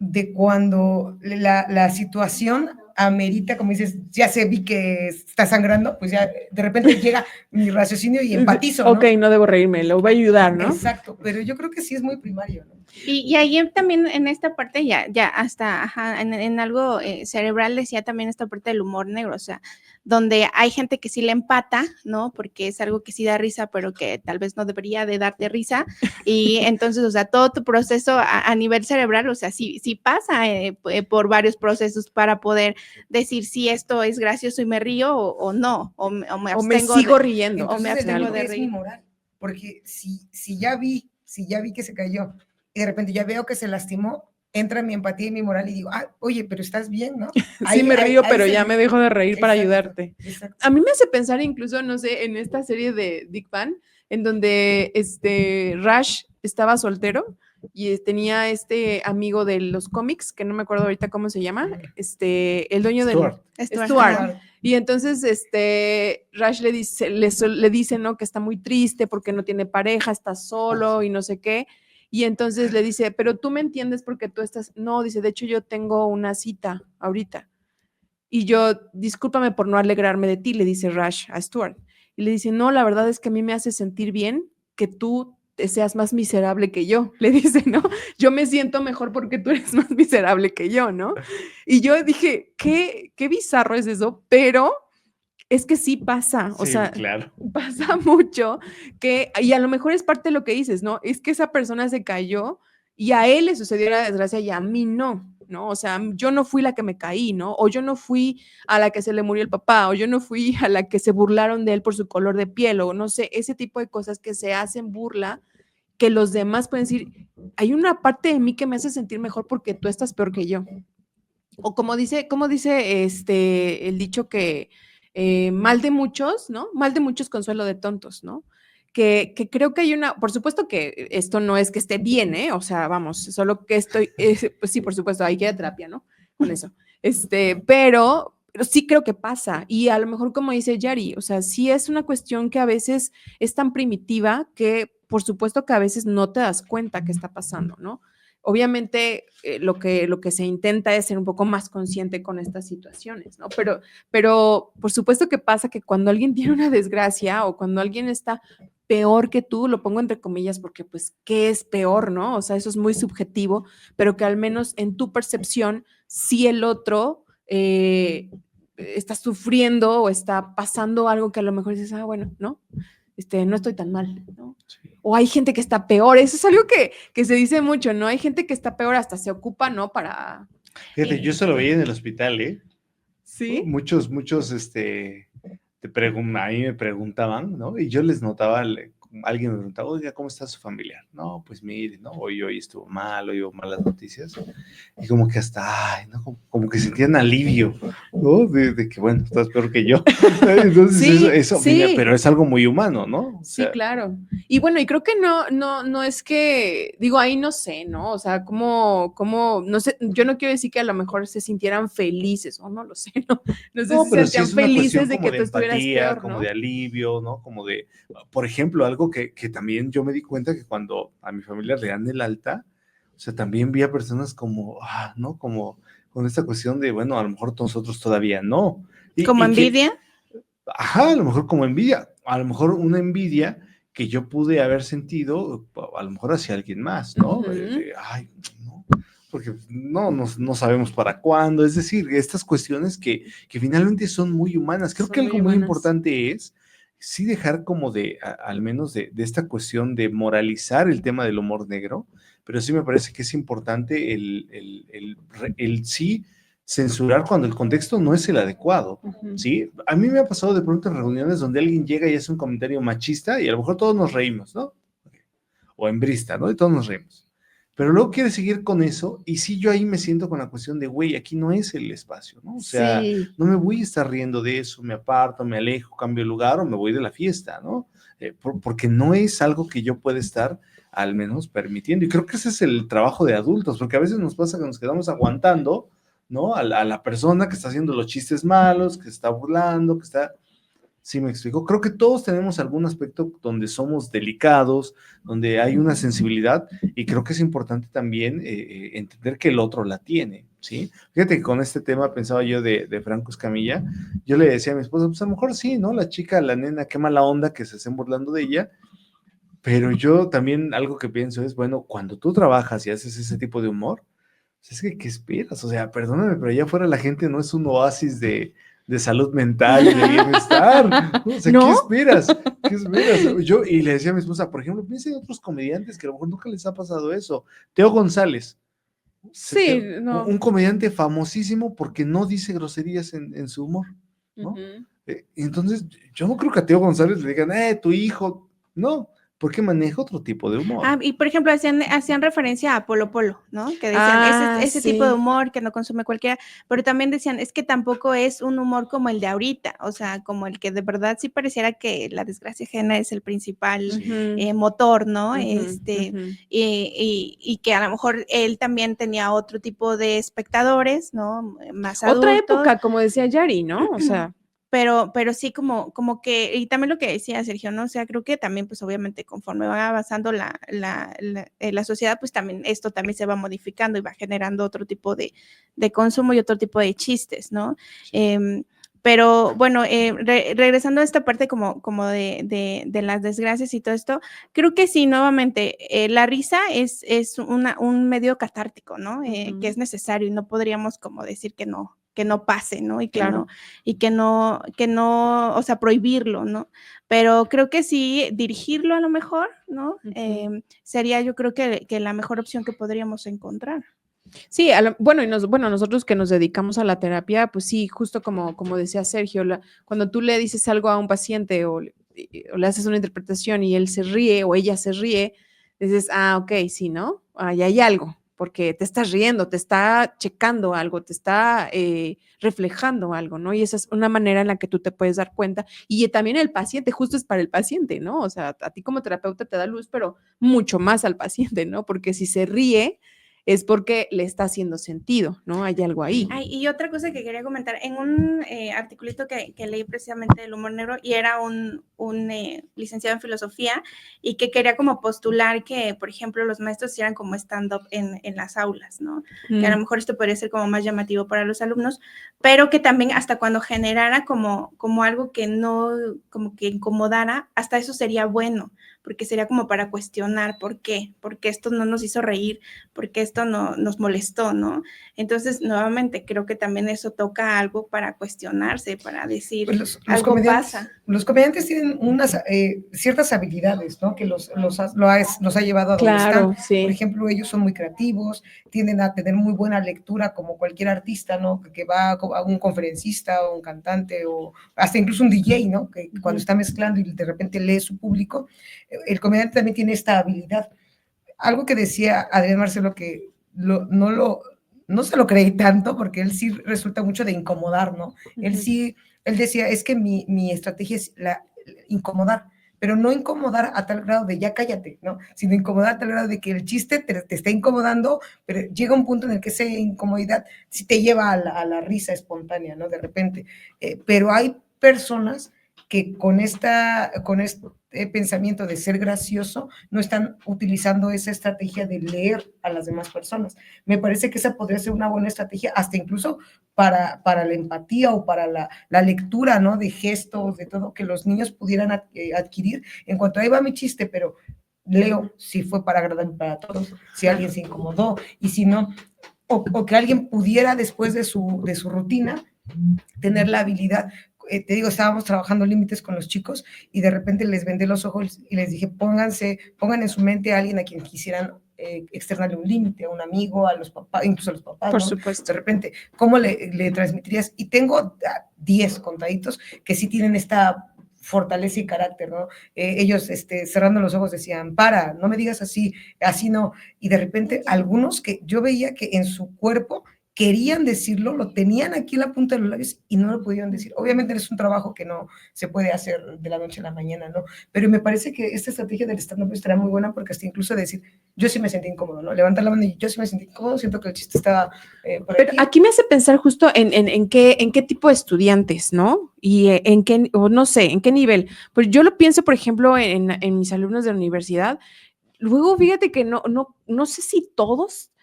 de cuando la situación amerita, como dices, ya vi que está sangrando, pues ya de repente llega mi raciocinio y empatizo, ¿no? Ok, no debo reírme, lo voy a ayudar, ¿no? Exacto, pero yo creo que sí es muy primario, ¿no? Y ahí también en esta parte ya hasta en algo cerebral decía también esta parte del humor negro, o sea, donde hay gente que sí le empata, ¿no? Porque es algo que sí da risa, pero que tal vez no debería de darte risa. Y entonces, o sea, todo tu proceso a nivel cerebral, o sea, sí pasa por varios procesos para poder decir si esto es gracioso y me río o no, o me abstengo. O me sigo riendo. Entonces, o me el abstengo de es mi reír. moral, porque si ya vi que se cayó y de repente ya veo que se lastimó, entra mi empatía y mi moral y digo, oye, pero estás bien, ¿no? Sí me río, pero ya se me dejo de reír para Exacto, ayudarte. exacto. A mí me hace pensar incluso, no sé, en esta serie de Dick Van, en donde Rush estaba soltero y tenía este amigo de los cómics, que no me acuerdo ahorita cómo se llama, el dueño Stuart. Stuart. Y entonces Rush le dice, ¿no? Que está muy triste porque no tiene pareja, está solo y no sé qué. Y entonces le dice, pero tú me entiendes porque tú estás, no, dice, de hecho yo tengo una cita ahorita. Y yo, discúlpame por no alegrarme de ti, le dice Rush a Stuart. Y le dice, no, la verdad es que a mí me hace sentir bien que tú seas más miserable que yo. Le dice, ¿no? Yo me siento mejor porque tú eres más miserable que yo, ¿no? Y yo dije, qué bizarro es eso, pero es que sí pasa, o Sí, sea, claro. pasa mucho y a lo mejor es parte de lo que dices, ¿no? Es que esa persona se cayó y a él le sucedió la desgracia y a mí no, ¿no? O sea, yo no fui la que me caí, ¿no? O yo no fui a la que se le murió el papá, o yo no fui a la que se burlaron de él por su color de piel, o no sé, ese tipo de cosas que se hacen burla, que los demás pueden decir, hay una parte de mí que me hace sentir mejor porque tú estás peor que yo. O como dice el dicho que mal de muchos, ¿no? Mal de muchos, consuelo de tontos, ¿no? Que creo que hay por supuesto que esto no es que esté bien, ¿eh? O sea, vamos, solo que pues sí, por supuesto, hay que ir a terapia, ¿no? Con eso. Pero sí creo que pasa. Y a lo mejor, como dice Yari, o sea, sí es una cuestión que a veces es tan primitiva que, por supuesto que a veces no te das cuenta que está pasando, ¿no? Obviamente lo que se intenta es ser un poco más consciente con estas situaciones, ¿no? Pero por supuesto que pasa que cuando alguien tiene una desgracia o cuando alguien está peor que tú, lo pongo entre comillas porque pues, ¿qué es peor, no? O sea, eso es muy subjetivo, pero que al menos en tu percepción, si el otro está sufriendo o está pasando algo que a lo mejor dices, bueno, ¿no? No estoy tan mal, ¿no? Sí. O hay gente que está peor, eso es algo que se dice mucho, ¿no? Hay gente que está peor, hasta se ocupa, ¿no? Para... Fíjate, yo eso lo veía en el hospital, ¿eh? Sí. Muchos, a mí me preguntaban, ¿no? Y yo les notaba, alguien me preguntaba, oiga, ¿cómo está su familiar? No, pues mire, ¿no? Hoy estuvo mal, hoy hubo malas noticias. Y como que hasta, ay, ¿no? Como que sentían alivio, ¿no? De que, bueno, estás peor que yo. Entonces, sí, eso sí. mira, pero es algo muy humano, ¿no? O sea, sí, claro. Y bueno, y creo que no es que, digo, ahí no sé, ¿no? O sea, como, no sé, yo no quiero decir que a lo mejor se sintieran felices, o no lo sé, ¿no? No sé si pero sentían sí es una felices de como que de tú estuvieras empatía, peor, como ¿no? de alivio, ¿no? Como de, por ejemplo, algo que también yo me di cuenta que cuando a mi familia le dan el alta, o sea, también vi a personas como, ¿no? Como con esta cuestión de, bueno, a lo mejor nosotros todavía no. ¿Como envidia? A lo mejor como envidia, a lo mejor una envidia que yo pude haber sentido, a lo mejor hacia alguien más, ¿no? Ay, no, porque no sabemos para cuándo, es decir, estas cuestiones que finalmente son muy humanas. Creo que algo muy importante es sí dejar como al menos de esta cuestión de moralizar el tema del humor negro, pero sí me parece que es importante el sí censurar cuando el contexto no es el adecuado, ¿sí? A mí me ha pasado de pronto en reuniones donde alguien llega y hace un comentario machista y a lo mejor todos nos reímos, ¿no? O hembrista, ¿no? Y todos nos reímos. Pero luego quiere seguir con eso y sí, yo ahí me siento con la cuestión de, güey, aquí no es el espacio, ¿no? O sea, sí, no me voy a estar riendo de eso, me aparto, me alejo, cambio de lugar o me voy de la fiesta, ¿no? Porque no es algo que yo pueda estar al menos permitiendo. Y creo que ese es el trabajo de adultos, porque a veces nos pasa que nos quedamos aguantando, ¿no? A la persona que está haciendo los chistes malos, que está burlando, que está... Sí, me explico. Creo que todos tenemos algún aspecto donde somos delicados, donde hay una sensibilidad, y creo que es importante también entender que el otro la tiene, ¿sí? Fíjate que con este tema pensaba yo de Franco Escamilla, yo le decía a mi esposa, pues a lo mejor sí, ¿no? La chica, la nena, qué mala onda que se estén burlando de ella, pero yo también algo que pienso es, bueno, cuando tú trabajas y haces ese tipo de humor, pues es que, ¿qué esperas? O sea, perdóname, pero allá afuera la gente no es un oasis de salud mental y de bienestar, ¿no? O sea, ¿No? ¿qué esperas? ¿Qué esperas? Yo, y le decía a mi esposa, por ejemplo, piensa en otros comediantes que a lo mejor nunca les ha pasado eso. Teo González, Sí, no. un comediante famosísimo porque no dice groserías en su humor, ¿no? Ujú. Entonces, yo no creo que a Teo González le digan, tu hijo, no, porque maneja otro tipo de humor. Y por ejemplo, hacían referencia a Polo Polo, ¿no? Que decían, ese tipo de Sí. humor que no consume cualquiera, pero también decían, es que tampoco es un humor como el de ahorita, o sea, como el que de verdad sí pareciera que la desgracia ajena es el principal Ujú. motor, ¿no? Ujú, ujú. Y que a lo mejor él también tenía otro tipo de espectadores, ¿no? Más Otra adultos. época, como decía Yari, ¿no? O sea, Pero sí como que, y también lo que decía Sergio, ¿no? O sea, creo que también, pues obviamente conforme va avanzando la sociedad, pues también esto también se va modificando y va generando otro tipo de consumo y otro tipo de chistes, ¿no? Sí. Pero bueno, regresando a esta parte como de las desgracias y todo esto, creo que sí, nuevamente, la risa es un medio catártico, ¿no? Que es necesario y no podríamos como decir que no pase, ¿no? Y que claro. no, o sea, prohibirlo, ¿no? Pero creo que sí, dirigirlo a lo mejor, ¿no? Ujú. Sería yo creo que la mejor opción que podríamos encontrar. Sí, bueno, nosotros que nos dedicamos a la terapia, pues sí, justo como decía Sergio, cuando tú le dices algo a un paciente o le haces una interpretación y él se ríe o ella se ríe, dices, ok, sí, ¿no? Ahí hay algo, porque te estás riendo, te está checando algo, te está reflejando algo, ¿no? Y esa es una manera en la que tú te puedes dar cuenta. Y también el paciente, justo es para el paciente, ¿no? O sea, a ti como terapeuta te da luz, pero mucho más al paciente, ¿no? Porque si se ríe es porque le está haciendo sentido, ¿no? Hay algo ahí. Y otra cosa que quería comentar, en un articulito que leí precisamente del humor negro, y era un licenciado en filosofía, y que quería como postular que, por ejemplo, los maestros hicieran como stand-up en las aulas, ¿no? Que a lo mejor esto podría ser como más llamativo para los alumnos, pero que también hasta cuando generara como algo que no, como que incomodara, hasta eso sería bueno, porque sería como para cuestionar por qué esto no nos hizo reír, por qué esto no nos molestó, ¿no? Entonces, nuevamente, creo que también eso toca algo para cuestionarse, para decir, Pues algo pasa. Los comediantes tienen unas ciertas habilidades, ¿no? Que los ha llevado a donde Claro, están. sí. Por ejemplo, ellos son muy creativos, tienden a tener muy buena lectura, como cualquier artista, ¿no? Que va a un conferencista o un cantante o hasta incluso un DJ, ¿no? Que cuando está mezclando y de repente lee su público, el comediante también tiene esta habilidad. Algo que decía Adrián Marcelo que no se lo creí tanto, porque él sí resulta mucho de incomodar, ¿no? Él decía, es que mi estrategia es incomodar, pero no incomodar a tal grado de ya cállate, ¿no? Sino incomodar a tal grado de que el chiste te está incomodando, pero llega un punto en el que esa incomodidad sí te lleva a la risa espontánea, ¿no? De repente. Pero hay personas que con este pensamiento de ser gracioso no están utilizando esa estrategia de leer a las demás personas. Me parece que esa podría ser una buena estrategia, hasta incluso para la empatía o para la lectura, ¿no? De gestos, de todo, que los niños pudieran adquirir. En cuanto a ahí va mi chiste, pero leo si fue para agradar para todos, si alguien se incomodó, y si no, o que alguien pudiera después de su rutina tener la habilidad. Te digo, estábamos trabajando límites con los chicos y de repente les vendé los ojos y les dije, pongan en su mente a alguien a quien quisieran externarle un límite, a un amigo, a los papás, incluso a los papás, Por ¿no? supuesto. De repente, ¿cómo le transmitirías? Y tengo 10 contaditos que sí tienen esta fortaleza y carácter, ¿no? Ellos cerrando los ojos decían, no me digas así, así no. Y de repente algunos que yo veía que en su cuerpo querían decirlo, lo tenían aquí en la punta de los labios y no lo pudieron decir. Obviamente es un trabajo que no se puede hacer de la noche a la mañana, ¿no? Pero me parece que esta estrategia del stand-up estará muy buena porque hasta incluso decir, yo sí me sentí incómodo, ¿no? Levantar la mano y yo sí me sentí incómodo, siento que el chiste estaba por Pero aquí me hace pensar justo en qué tipo de estudiantes, ¿no? Y en qué, o no sé, en qué nivel. Pues yo lo pienso, por ejemplo, en mis alumnos de la universidad. Luego, fíjate que no sé si todos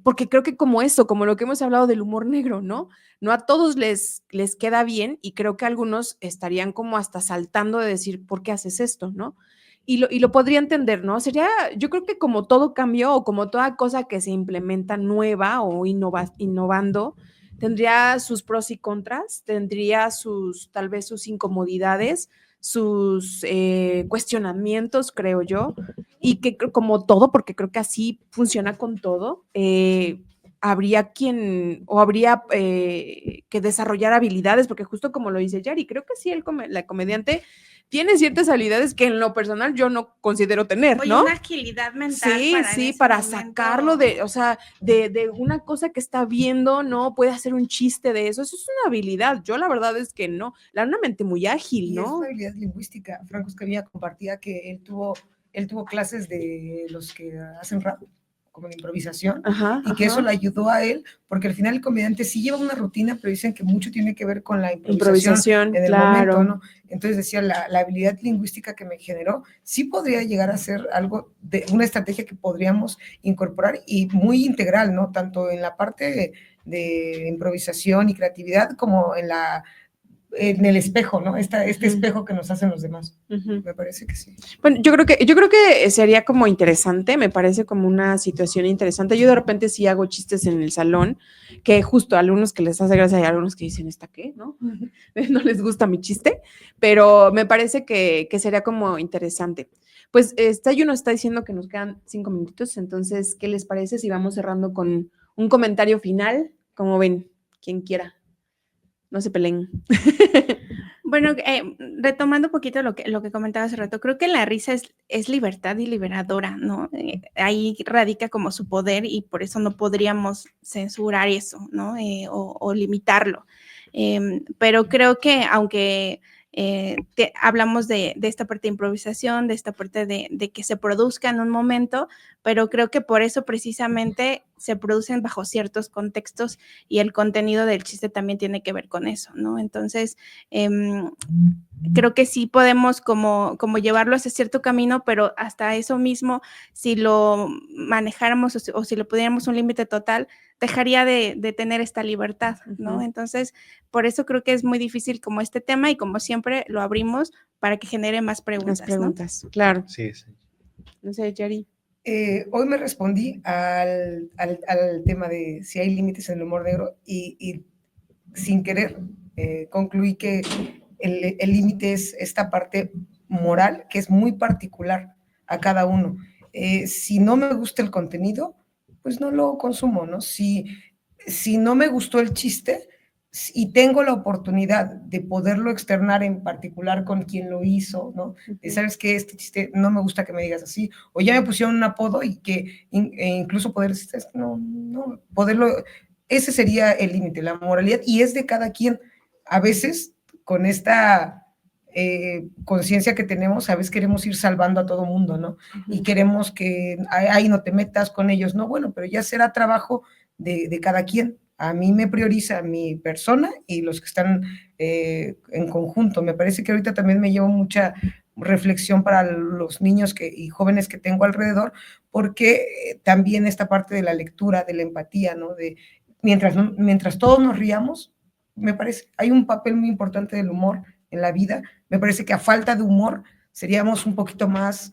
porque creo que como eso, como lo que hemos hablado del humor negro, ¿no? No a todos les queda bien y creo que algunos estarían como hasta saltando de decir, ¿por qué haces esto, no? Y lo podría entender, ¿no? Sería, yo creo que como todo cambio o como toda cosa que se implementa nueva o innovando, tendría sus pros y contras, tendría tal vez sus incomodidades, sus cuestionamientos, creo yo, y que como todo, porque creo que así funciona con todo, habría que desarrollar habilidades, porque justo como lo dice Yari, creo que sí, la comediante tiene ciertas habilidades que en lo personal yo no considero tener, Oye, ¿no? una agilidad mental Sí, para en sí, ese para momento. sacarlo o sea, de una cosa que está viendo, no puede hacer un chiste de eso. Eso es una habilidad. Yo la verdad es que no. Una mente muy ágil, Y es ¿no? una habilidad lingüística. Franco Escamilla compartía que él tuvo clases de los que hacen rap, como de improvisación, Ajá, y que ajá. eso le ayudó a él, porque al final el comediante sí lleva una rutina, pero dicen que mucho tiene que ver con la improvisación en el claro. momento, ¿no? Entonces decía, la habilidad lingüística que me generó, sí podría llegar a ser algo de una estrategia que podríamos incorporar y muy integral, ¿no? Tanto en la parte de improvisación y creatividad como en el espejo, ¿no? Este espejo que nos hacen los demás. Me parece que sí. Bueno, yo creo que sería como interesante, me parece como una situación interesante. Yo de repente sí hago chistes en el salón, que justo a algunos que les hace gracia y a algunos que dicen, ¿esta qué? ¿No? No les gusta mi chiste, pero me parece que sería como interesante. Pues Tayo nos está diciendo que nos quedan 5 minutitos, entonces, ¿qué les parece si vamos cerrando con un comentario final? Como ven, quien quiera. No se peleen. Bueno, retomando un poquito lo que comentaba hace rato, creo que la risa es libertad y liberadora, ¿no? Ahí radica como su poder y por eso no podríamos censurar eso, ¿no? O limitarlo. Pero creo que aunque hablamos de esta parte de improvisación, de esta parte de que se produzca en un momento, pero creo que por eso precisamente se producen bajo ciertos contextos y el contenido del chiste también tiene que ver con eso, ¿no? Entonces, creo que sí podemos como llevarlo hacia cierto camino, pero hasta eso mismo, si lo manejáramos o si lo pudiéramos un límite total, dejaría de tener esta libertad, ¿no? Entonces, por eso creo que es muy difícil como este tema y como siempre lo abrimos para que genere más preguntas, ¿no? Claro. Sí. No sé, Yari. Hoy me respondí al tema de si hay límites en el humor negro y sin querer concluí que el límite es esta parte moral que es muy particular a cada uno. Si no me gusta el contenido, pues no lo consumo, ¿no? Si no me gustó el chiste y tengo la oportunidad de poderlo externar en particular con quien lo hizo, ¿no? De, ¿sabes qué? Este chiste no me gusta que me digas así, o ya me pusieron un apodo y que incluso poder, no, poderlo, ese sería el límite, la moralidad, y es de cada quien. A veces, con esta conciencia que tenemos, a veces queremos ir salvando a todo mundo, ¿no? Y queremos que ahí no te metas con ellos, no, bueno, pero ya será trabajo de cada quien. A mí me prioriza mi persona y los que están en conjunto. Me parece que ahorita también me llevo mucha reflexión para los niños y jóvenes que tengo alrededor, porque también esta parte de la lectura, de la empatía, ¿no? Mientras todos nos riamos, me parece, hay un papel muy importante del humor en la vida. Me parece que a falta de humor seríamos un poquito más,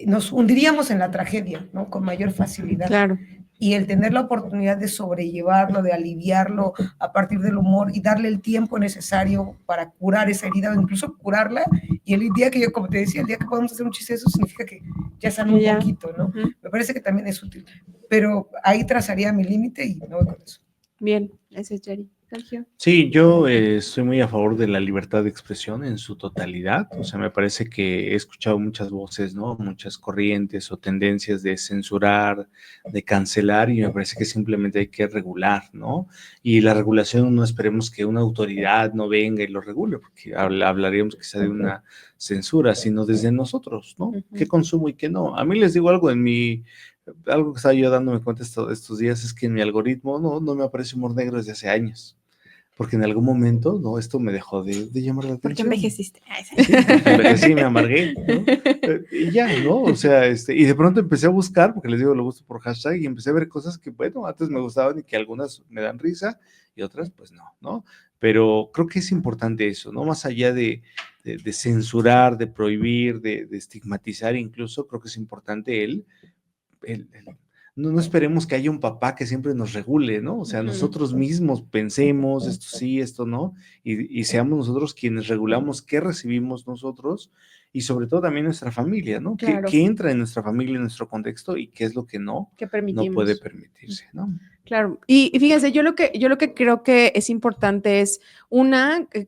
nos hundiríamos en la tragedia, ¿no? Con mayor facilidad. Claro. Y el tener la oportunidad de sobrellevarlo, de aliviarlo a partir del humor y darle el tiempo necesario para curar esa herida o incluso curarla. Y el día que yo, como te decía, el día que podemos hacer un chiste, eso significa que ya sale un poquito, ¿no? Me parece que también es útil. Pero ahí trazaría mi límite y no voy con eso. Bien, ese es Yari. Sergio. Sí, yo estoy muy a favor de la libertad de expresión en su totalidad. O sea, me parece que he escuchado muchas voces, ¿no? Muchas corrientes o tendencias de censurar, de cancelar, y me parece que simplemente hay que regular, ¿no? Y la regulación no esperemos que una autoridad no venga y lo regule, porque hablaríamos quizá de una censura, sino desde nosotros, ¿no? ¿Qué consumo y qué no? A mí les digo algo algo que estaba yo dándome cuenta estos días es que en mi algoritmo no me aparece humor negro desde hace años. porque en algún momento, ¿no? Esto me dejó de llamar la Porque atención. envejeciste. Ay, sí. Sí, porque envejecí, me amargué, ¿no? Y ya, ¿no? O sea, y de pronto empecé a buscar, porque les digo, lo busco por hashtag, y empecé a ver cosas que, bueno, antes me gustaban y que algunas me dan risa y otras, pues no, ¿no? Pero creo que es importante eso, ¿no? Más allá de censurar, de prohibir, de estigmatizar incluso, creo que es importante no esperemos que haya un papá que siempre nos regule, ¿no? O sea, Ujú. nosotros mismos pensemos esto sí, esto no, y seamos nosotros quienes regulamos qué recibimos nosotros y sobre todo también nuestra familia, ¿no? Claro. ¿Qué entra en nuestra familia, en nuestro contexto y qué es lo que no Que permitimos. puede permitirse, ¿no? Claro, y fíjense, yo lo que creo que es importante es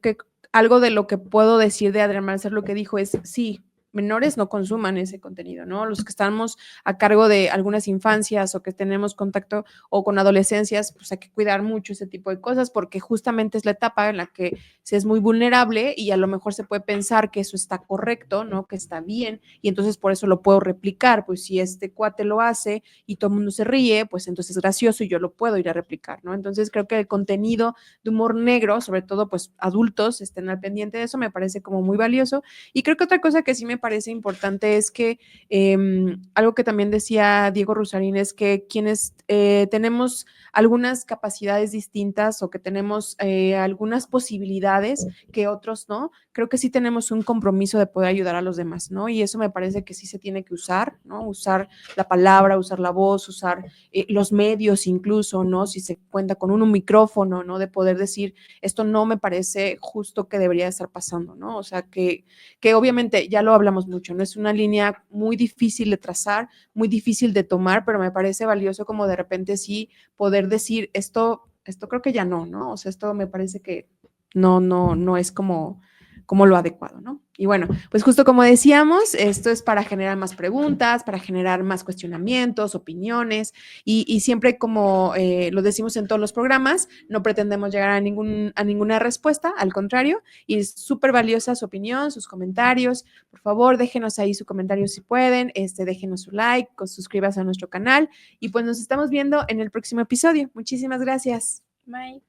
que algo de lo que puedo decir de Adrián Marcel, lo que dijo es, sí, menores no consuman ese contenido, ¿no? Los que estamos a cargo de algunas infancias o que tenemos contacto o con adolescencias, pues hay que cuidar mucho ese tipo de cosas porque justamente es la etapa en la que se es muy vulnerable y a lo mejor se puede pensar que eso está correcto, ¿no? Que está bien y entonces por eso lo puedo replicar, pues si este cuate lo hace y todo el mundo se ríe, pues entonces es gracioso y yo lo puedo ir a replicar, ¿no? Entonces creo que el contenido de humor negro, sobre todo pues adultos estén al pendiente de eso, me parece como muy valioso. Y creo que otra cosa que sí me parece importante es que algo que también decía Diego Rusarín es que quienes tenemos algunas capacidades distintas o que tenemos algunas posibilidades que otros no, creo que sí tenemos un compromiso de poder ayudar a los demás, ¿no? Y eso me parece que sí se tiene que usar, ¿no? Usar la palabra, usar la voz, usar los medios incluso, ¿no? Si se cuenta con un micrófono, ¿no? De poder decir, esto no me parece justo que debería estar pasando, ¿no? O sea, que obviamente ya lo hablamos mucho, ¿no? Es una línea muy difícil de trazar, muy difícil de tomar, pero me parece valioso como de repente sí poder decir, esto creo que ya no, ¿no? O sea, esto me parece que no es como lo adecuado, ¿no? Y bueno, pues justo como decíamos, esto es para generar más preguntas, para generar más cuestionamientos, opiniones, y siempre como lo decimos en todos los programas, no pretendemos llegar a ninguna respuesta, al contrario, y es súper valiosa su opinión, sus comentarios. Por favor, déjenos ahí su comentario si pueden, déjenos su like, suscríbase a nuestro canal, y pues nos estamos viendo en el próximo episodio. Muchísimas gracias. Bye.